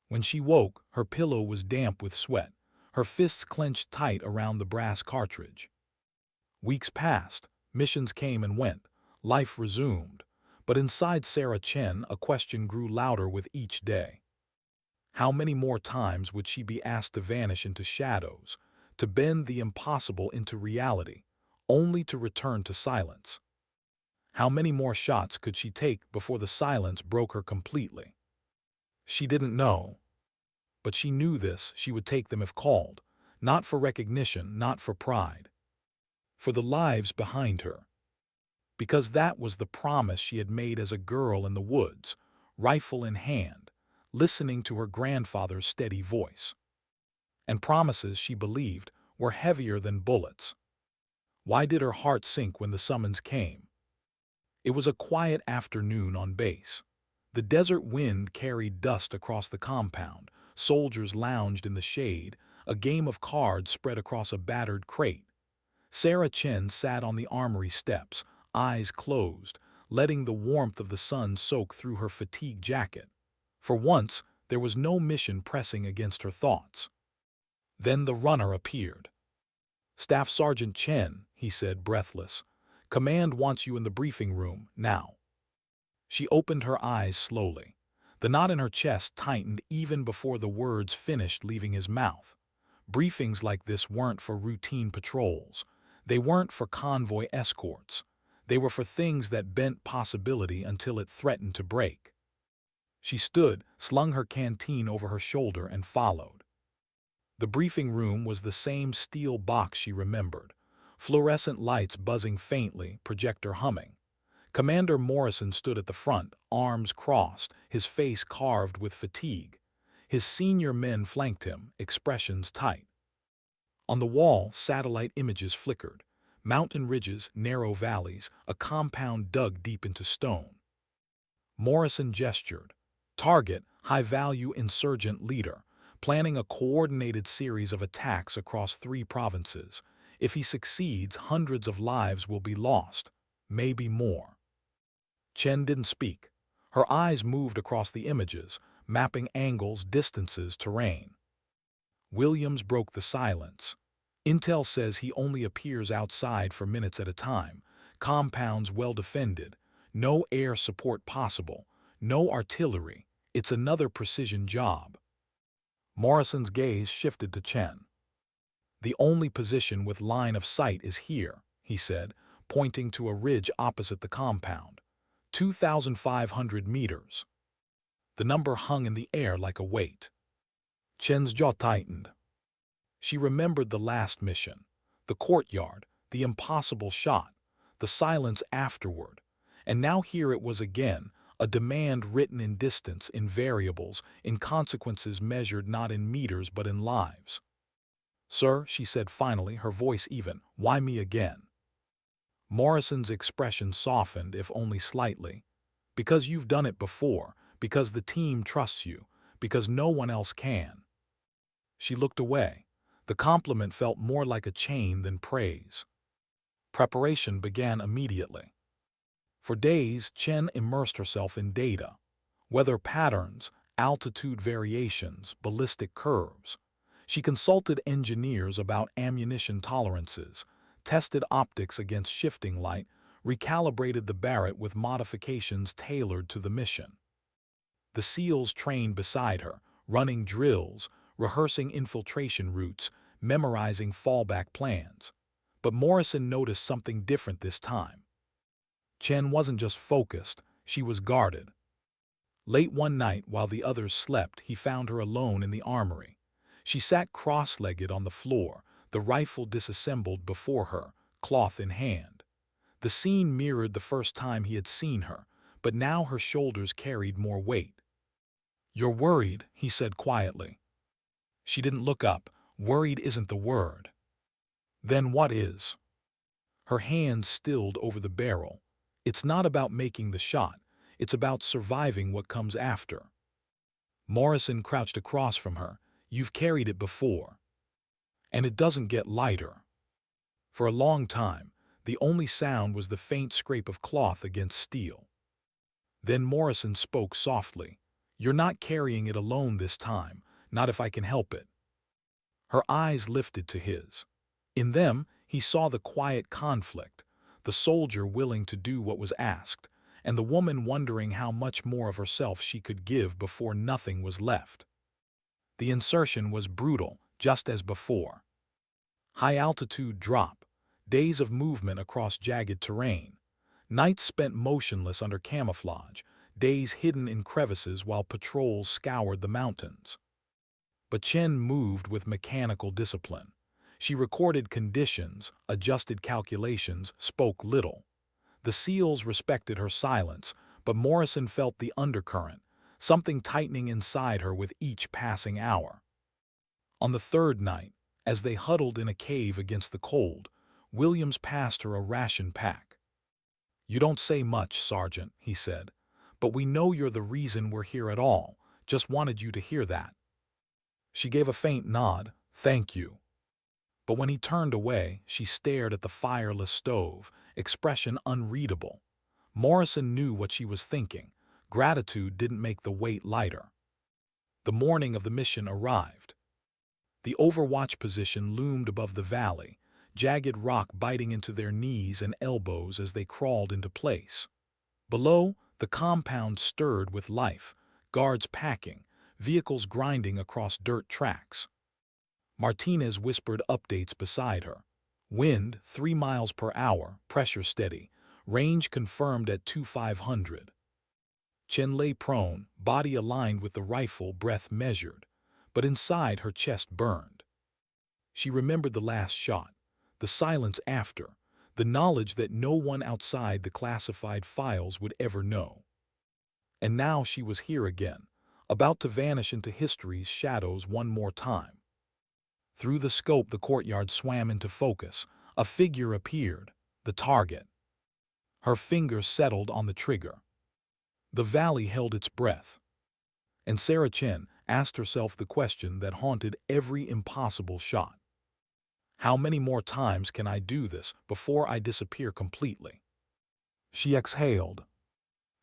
When she woke, her pillow was damp with sweat, her fists clenched tight around the brass cartridge. Weeks passed, missions came and went, life resumed. But inside Sarah Chen, a question grew louder with each day. How many more times would she be asked to vanish into shadows, to bend the impossible into reality, only to return to silence? How many more shots could she take before the silence broke her completely? She didn't know. But she knew this: she would take them if called, not for recognition, not for pride, for the lives behind her. Because that was the promise she had made as a girl in the woods, rifle in hand, listening to her grandfather's steady voice. And promises, she believed, were heavier than bullets. Why did her heart sink when the summons came? It was a quiet afternoon on base. The desert wind carried dust across the compound, soldiers lounged in the shade, a game of cards spread across a battered crate. Sarah Chen sat on the armory steps, eyes closed, letting the warmth of the sun soak through her fatigue jacket. For once, there was no mission pressing against her thoughts. Then the runner appeared. "Staff Sergeant Chen," he said, breathless. "Command wants you in the briefing room, now." She opened her eyes slowly. The knot in her chest tightened even before the words finished leaving his mouth. Briefings like this weren't for routine patrols. They weren't for convoy escorts. They were for things that bent possibility until it threatened to break. She stood, slung her canteen over her shoulder, and followed. The briefing room was the same steel box she remembered, fluorescent lights buzzing faintly, projector humming. Commander Morrison stood at the front, arms crossed, his face carved with fatigue. His senior men flanked him, expressions tight. On the wall, satellite images flickered. Mountain ridges, narrow valleys, a compound dug deep into stone. Morrison gestured. "Target, high-value insurgent leader, planning a coordinated series of attacks across 3 provinces. If he succeeds, hundreds of lives will be lost, maybe more." Chen didn't speak. Her eyes moved across the images, mapping angles, distances, terrain. Williams broke the silence. "Intel says he only appears outside for minutes at a time. Compounds well defended. No air support possible. No artillery. It's another precision job. Morrison's gaze shifted to Chen. The only position with line of sight is here, he said, pointing to a ridge opposite the compound. 2,500 meters. The number hung in the air like a weight. Chen's jaw tightened. She remembered the last mission, the courtyard, the impossible shot, the silence afterward, and now here it was again, a demand written in distance, in variables, in consequences measured not in meters but in lives. "Sir," she said finally, her voice even, "why me again?" Morrison's expression softened, if only slightly. "Because you've done it before, because the team trusts you, because no one else can." She looked away. The compliment felt more like a chain than praise. Preparation began immediately. For days, Chen immersed herself in data. Weather patterns, altitude variations, ballistic curves. She consulted engineers about ammunition tolerances, tested optics against shifting light, recalibrated the Barrett with modifications tailored to the mission. The SEALs trained beside her, running drills, rehearsing infiltration routes, memorizing fallback plans. But Morrison noticed something different this time. Chen wasn't just focused, she was guarded. Late one night, while the others slept, he found her alone in the armory. She sat cross-legged on the floor, the rifle disassembled before her, cloth in hand. The scene mirrored the first time he had seen her, but now her shoulders carried more weight. "You're worried," he said quietly. She didn't look up. Worried isn't the word. Then what is? Her hands stilled over the barrel. It's not about making the shot. It's about surviving what comes after. Morrison crouched across from her. "You've carried it before. And it doesn't get lighter." For a long time, the only sound was the faint scrape of cloth against steel. Then Morrison spoke softly. "You're not carrying it alone this time, not if I can help it." Her eyes lifted to his. In them, he saw the quiet conflict, the soldier willing to do what was asked, and the woman wondering how much more of herself she could give before nothing was left. The insertion was brutal, just as before. High-altitude drop, days of movement across jagged terrain, nights spent motionless under camouflage, days hidden in crevices while patrols scoured the mountains. But Chen moved with mechanical discipline. She recorded conditions, adjusted calculations, spoke little. The SEALs respected her silence, but Morrison felt the undercurrent, something tightening inside her with each passing hour. On the third night, as they huddled in a cave against the cold, Williams passed her a ration pack. "You don't say much, Sergeant," he said, "but we know you're the reason we're here at all. Just wanted you to hear that." She gave a faint nod, "Thank you." But when he turned away, she stared at the fireless stove, expression unreadable. Morrison knew what she was thinking. Gratitude didn't make the weight lighter. The morning of the mission arrived. The overwatch position loomed above the valley, jagged rock biting into their knees and elbows as they crawled into place. Below, the compound stirred with life, guards packing, vehicles grinding across dirt tracks. Martinez whispered updates beside her. Wind 3 miles per hour, pressure steady, range confirmed at 2,500. Chen lay prone, body aligned with the rifle, breath measured, but inside her chest burned. She remembered the last shot, the silence after, the knowledge that no one outside the classified files would ever know. And now she was here again, about to vanish into history's shadows one more time. Through the scope, the courtyard swam into focus. A figure appeared, the target. Her fingers settled on the trigger. The valley held its breath. And Sarah Chen asked herself the question that haunted every impossible shot. How many more times can I do this before I disappear completely? She exhaled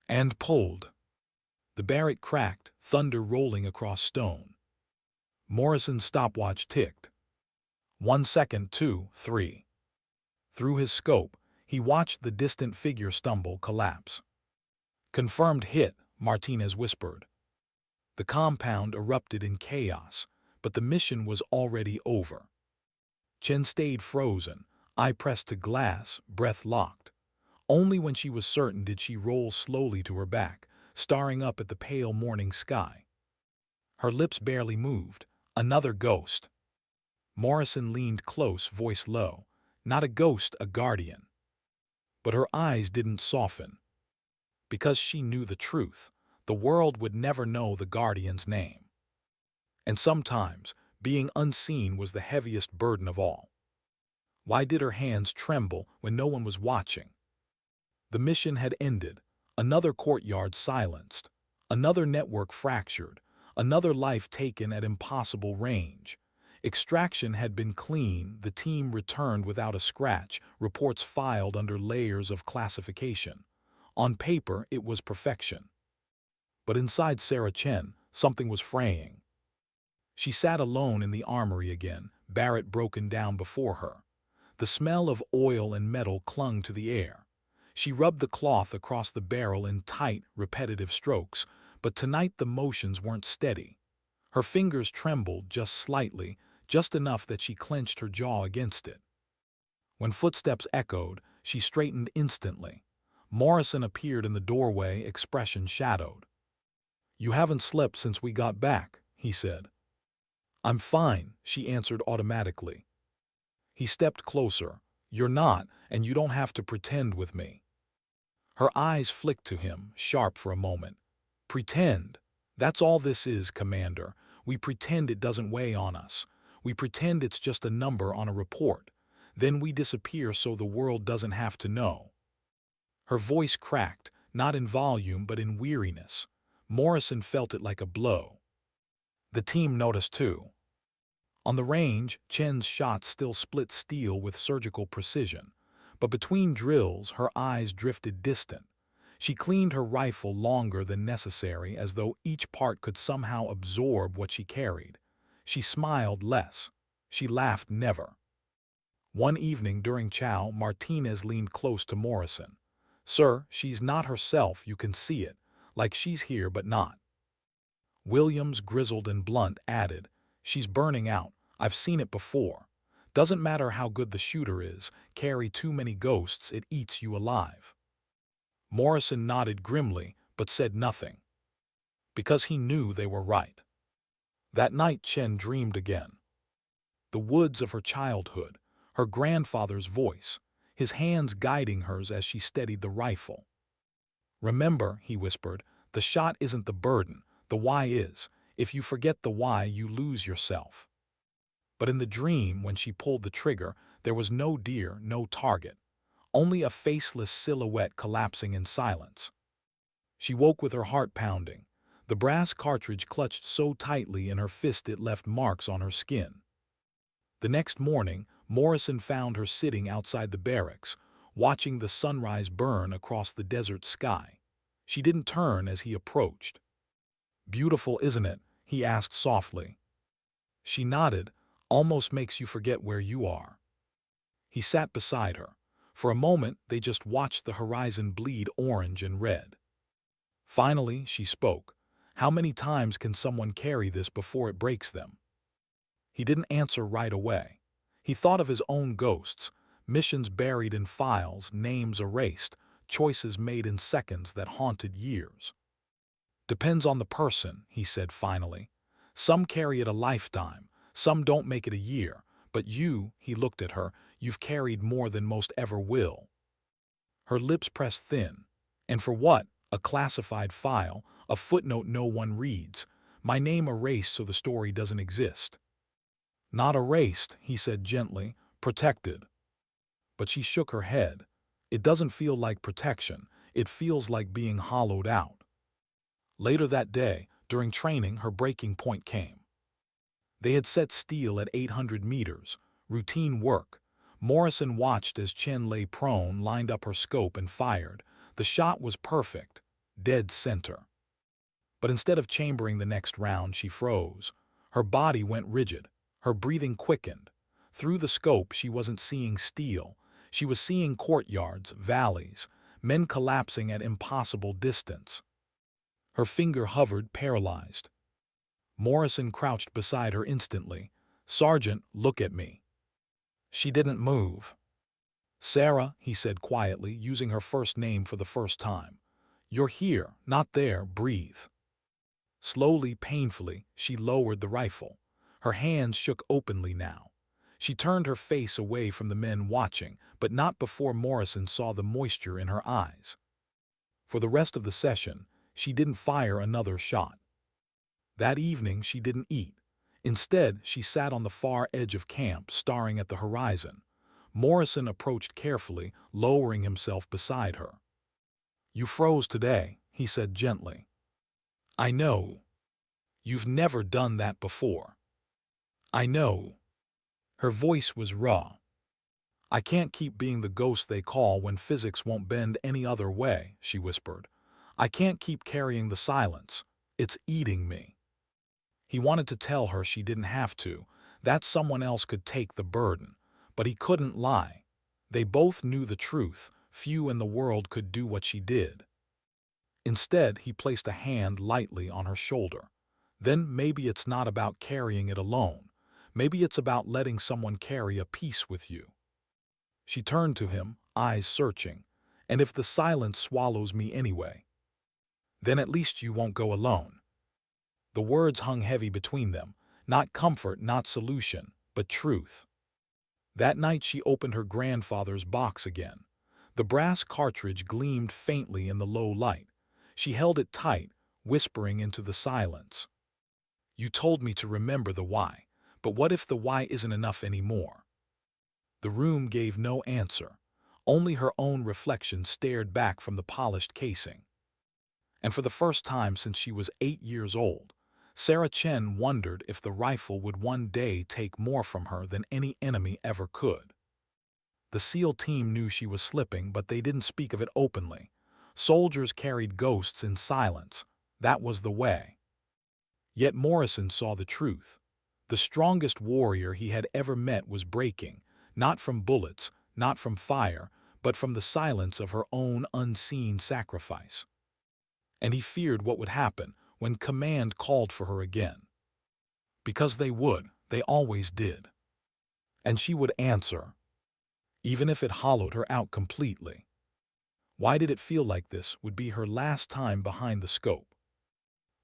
and pulled. The Barrett cracked, thunder rolling across stone. Morrison's stopwatch ticked. 1 second, 2, 3. Through his scope, he watched the distant figure stumble, collapse. "Confirmed hit," Martinez whispered. The compound erupted in chaos, but the mission was already over. Chen stayed frozen, eye pressed to glass, breath locked. Only when she was certain did she roll slowly to her back, staring up at the pale morning sky. Her lips barely moved. Another ghost. Morrison leaned close, voice low. Not a ghost, a guardian. But her eyes didn't soften. Because she knew the truth. The world would never know the guardian's name. And sometimes, being unseen was the heaviest burden of all. Why did her hands tremble when no one was watching? The mission had ended, another courtyard silenced, another network fractured, another life taken at impossible range. Extraction had been clean, the team returned without a scratch, reports filed under layers of classification. On paper, it was perfection. But inside Sarah Chen, something was fraying. She sat alone in the armory again, Barrett broken down before her. The smell of oil and metal clung to the air. She rubbed the cloth across the barrel in tight, repetitive strokes, but tonight the motions weren't steady. Her fingers trembled just slightly, just enough that she clenched her jaw against it. When footsteps echoed, she straightened instantly. Morrison appeared in the doorway, expression shadowed. "You haven't slept since we got back," he said. "I'm fine," she answered automatically. He stepped closer. "You're not, and you don't have to pretend with me." Her eyes flicked to him, sharp for a moment. "Pretend? That's all this is, Commander. We pretend it doesn't weigh on us. We pretend it's just a number on a report. Then we disappear so the world doesn't have to know." Her voice cracked, not in volume but in weariness. Morrison felt it like a blow. The team noticed too. On the range, Chen's shots still split steel with surgical precision. But between drills, her eyes drifted distant. She cleaned her rifle longer than necessary, as though each part could somehow absorb what she carried. She smiled less. She laughed never. One evening during chow, Martinez leaned close to Morrison. "Sir, she's not herself, you can see it. Like she's here but not." Williams, grizzled and blunt, added, "She's burning out. I've seen it before. Doesn't matter how good the shooter is, carry too many ghosts, it eats you alive." Morrison nodded grimly, but said nothing. Because he knew they were right. That night Chen dreamed again. The woods of her childhood, her grandfather's voice, his hands guiding hers as she steadied the rifle. "Remember," he whispered, "the shot isn't the burden, the why is. If you forget the why, you lose yourself." But in the dream, when she pulled the trigger, there was no deer, no target. Only a faceless silhouette collapsing in silence. She woke with her heart pounding. The brass cartridge clutched so tightly in her fist it left marks on her skin. The next morning, Morrison found her sitting outside the barracks, watching the sunrise burn across the desert sky. She didn't turn as he approached. "Beautiful, isn't it?" he asked softly. She nodded. "Almost makes you forget where you are." He sat beside her. For a moment, they just watched the horizon bleed orange and red. Finally, she spoke. "How many times can someone carry this before it breaks them?" He didn't answer right away. He thought of his own ghosts, missions buried in files, names erased, choices made in seconds that haunted years. "Depends on the person," he said finally. "Some carry it a lifetime, some don't make it a year, but you," he looked at her, "you've carried more than most ever will." Her lips pressed thin. "And for what? A classified file, a footnote no one reads. My name erased so the story doesn't exist." "Not erased," he said gently, "protected." But she shook her head. "It doesn't feel like protection. It feels like being hollowed out." Later that day, during training, her breaking point came. They had set steel at 800 meters, routine work. Morrison watched as Chen lay prone, lined up her scope and fired. The shot was perfect, dead center. But instead of chambering the next round, she froze. Her body went rigid. Her breathing quickened. Through the scope, she wasn't seeing steel. She was seeing courtyards, valleys, men collapsing at impossible distance. Her finger hovered, paralyzed. Morrison crouched beside her instantly. "Sergeant, look at me." She didn't move. "Sarah," he said quietly, using her first name for the first time. "You're here, not there, breathe." Slowly, painfully, she lowered the rifle. Her hands shook openly now. She turned her face away from the men watching, but not before Morrison saw the moisture in her eyes. For the rest of the session, she didn't fire another shot. That evening, she didn't eat. Instead, she sat on the far edge of camp, staring at the horizon. Morrison approached carefully, lowering himself beside her. "You froze today," he said gently. "I know. You've never done that before." "I know." Her voice was raw. "I can't keep being the ghost they call when physics won't bend any other way," she whispered. "I can't keep carrying the silence. It's eating me." He wanted to tell her she didn't have to, that someone else could take the burden, but he couldn't lie. They both knew the truth. Few in the world could do what she did. Instead, he placed a hand lightly on her shoulder. "Then maybe it's not about carrying it alone. Maybe it's about letting someone carry a piece with you." She turned to him, eyes searching. "And if the silence swallows me anyway? Then at least you won't go alone." The words hung heavy between them. Not comfort, not solution, but truth. That night she opened her grandfather's box again. The brass cartridge gleamed faintly in the low light. She held it tight, whispering into the silence. "You told me to remember the why, but what if the why isn't enough anymore?" The room gave no answer. Only her own reflection stared back from the polished casing. And for the first time since she was 8 years old, Sarah Chen wondered if the rifle would one day take more from her than any enemy ever could. The SEAL team knew she was slipping, but they didn't speak of it openly. Soldiers carried ghosts in silence. That was the way. Yet Morrison saw the truth. The strongest warrior he had ever met was breaking, not from bullets, not from fire, but from the silence of her own unseen sacrifice. And he feared what would happen when command called for her again. Because they would, they always did. And she would answer, even if it hollowed her out completely. Why did it feel like this would be her last time behind the scope?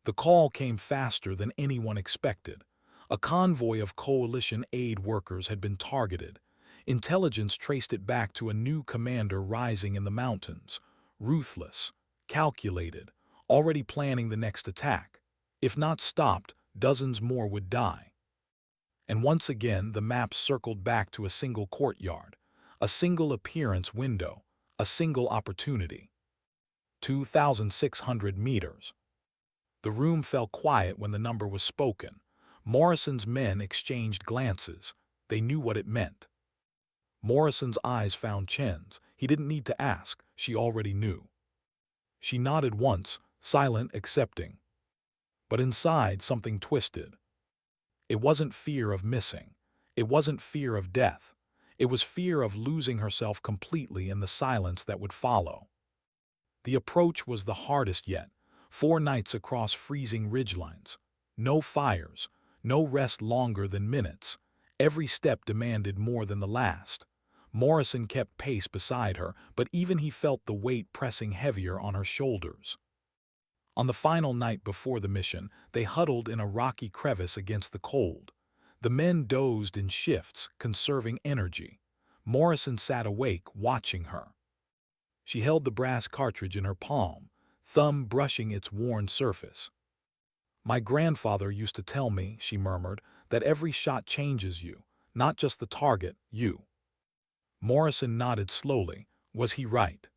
The call came faster than anyone expected. A convoy of coalition aid workers had been targeted. Intelligence traced it back to a new commander rising in the mountains, ruthless, calculated, already planning the next attack. If not stopped, dozens more would die. And once again the map circled back to a single courtyard, a single appearance window, a single opportunity. 2,600 meters. The room fell quiet when the number was spoken. Morrison's men exchanged glances. They knew what it meant. Morrison's eyes found Chen's. He didn't need to ask. She already knew. She nodded once, silent, accepting. But inside, something twisted. It wasn't fear of missing. It wasn't fear of death. It was fear of losing herself completely in the silence that would follow. The approach was the hardest yet. 4 nights across freezing ridgelines. No fires. No rest longer than minutes. Every step demanded more than the last. Morrison kept pace beside her, but even he felt the weight pressing heavier on her shoulders. On the final night before the mission, they huddled in a rocky crevice against the cold. The men dozed in shifts, conserving energy. Morrison sat awake, watching her. She held the brass cartridge in her palm, thumb brushing its worn surface. "My grandfather used to tell me," she murmured, "that every shot changes you, not just the target, you." Morrison nodded slowly. Was he right?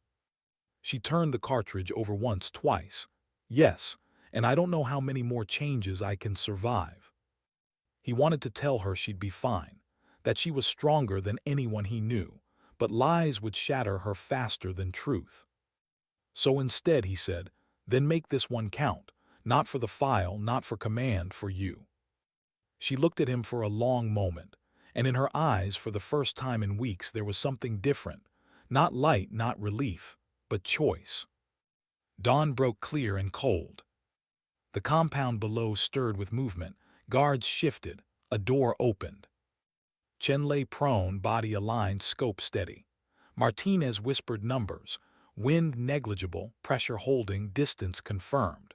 She turned the cartridge over once, twice. "Yes, and I don't know how many more changes I can survive." He wanted to tell her she'd be fine, that she was stronger than anyone he knew, but lies would shatter her faster than truth. So instead he said, "Then make this one count, not for the file, not for command, for you." She looked at him for a long moment, and in her eyes for the first time in weeks there was something different, not light, not relief, but choice. Dawn broke clear and cold. The compound below stirred with movement. Guards shifted. A door opened. Chen lay prone, body aligned, scope steady. Martinez whispered numbers. Wind negligible, pressure holding, distance confirmed.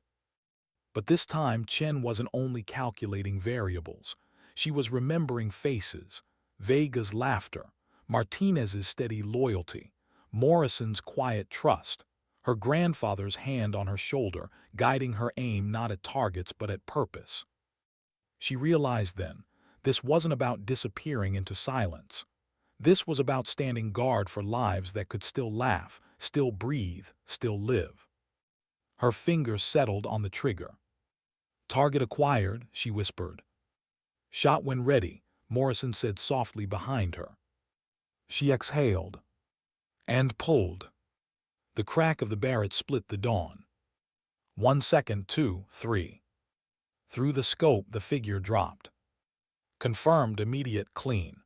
But this time Chen wasn't only calculating variables. She was remembering faces. Vega's laughter. Martinez's steady loyalty. Morrison's quiet trust. Her grandfather's hand on her shoulder, guiding her aim not at targets but at purpose. She realized then, this wasn't about disappearing into silence. This was about standing guard for lives that could still laugh, still breathe, still live. Her fingers settled on the trigger. "Target acquired," she whispered. "Shot when ready," Morrison said softly behind her. She exhaled and pulled. The crack of the Barrett split the dawn. 1 second, 2, 3. Through the scope, the figure dropped. Confirmed, immediate, clean.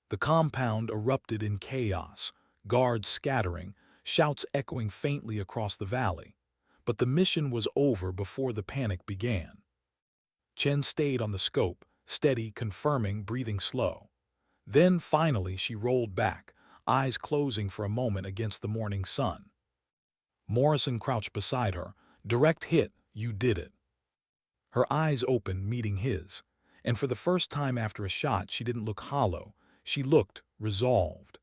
The compound erupted in chaos, guards scattering, shouts echoing faintly across the valley. But the mission was over before the panic began. Chen stayed on the scope, steady, confirming, breathing slow. Then, finally, she rolled back, eyes closing for a moment against the morning sun. Morrison crouched beside her. "Direct hit, you did it." Her eyes opened, meeting his. And for the first time after a shot, she didn't look hollow. She looked resolved.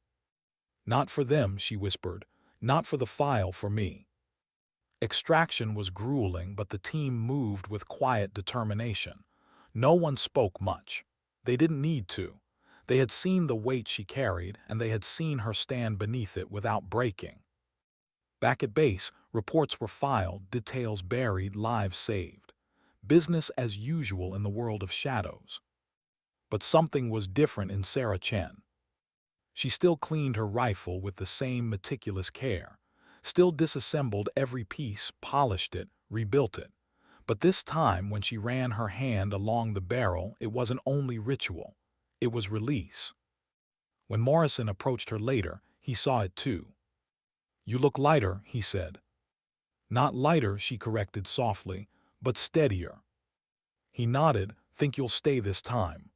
"Not for them," she whispered. "Not for the file, for me." Extraction was grueling, but the team moved with quiet determination. No one spoke much. They didn't need to. They had seen the weight she carried, and they had seen her stand beneath it without breaking. Back at base, reports were filed, details buried, lives saved. Business as usual in the world of shadows. But something was different in Sarah Chen. She still cleaned her rifle with the same meticulous care, still disassembled every piece, polished it, rebuilt it. But this time, when she ran her hand along the barrel, it wasn't only ritual. It was release. When Morrison approached her later, he saw it too. "You look lighter," he said. "Not lighter," she corrected softly, "but steadier." He nodded. "Think you'll stay this time?"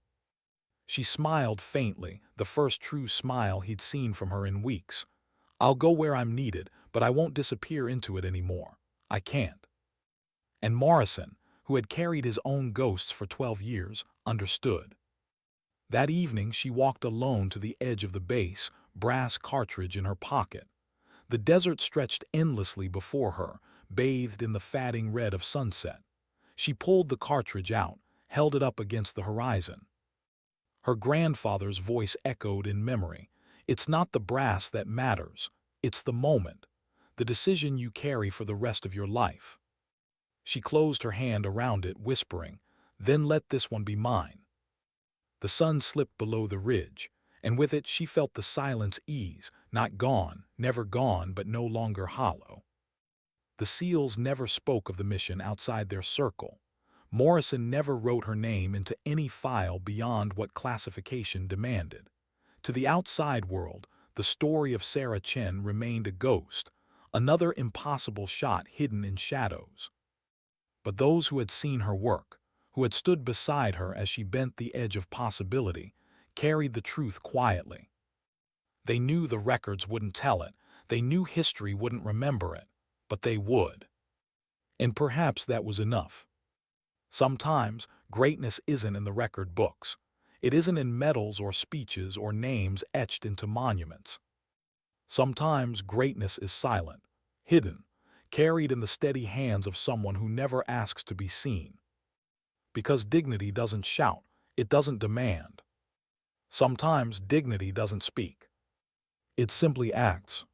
She smiled faintly, the first true smile he'd seen from her in weeks. "I'll go where I'm needed, but I won't disappear into it anymore. I can't." And Morrison, who had carried his own ghosts for 12 years, understood. That evening she walked alone to the edge of the base, brass cartridge in her pocket. The desert stretched endlessly before her, bathed in the fading red of sunset. She pulled the cartridge out, held it up against the horizon. Her grandfather's voice echoed in memory. "It's not the brass that matters. It's the moment. The decision you carry for the rest of your life." She closed her hand around it, whispering, "Then let this one be mine." The sun slipped below the ridge, and with it she felt the silence ease, not gone, never gone, but no longer hollow. The SEALs never spoke of the mission outside their circle. Morrison never wrote her name into any file beyond what classification demanded. To the outside world, the story of Sarah Chen remained a ghost, another impossible shot hidden in shadows. But those who had seen her work, who had stood beside her as she bent the edge of possibility, carried the truth quietly. They knew the records wouldn't tell it, they knew history wouldn't remember it, but they would. And perhaps that was enough. Sometimes greatness isn't in the record books. It isn't in medals or speeches or names etched into monuments. Sometimes greatness is silent, hidden, carried in the steady hands of someone who never asks to be seen. Because dignity doesn't shout, it doesn't demand. Sometimes dignity doesn't speak. It simply acts.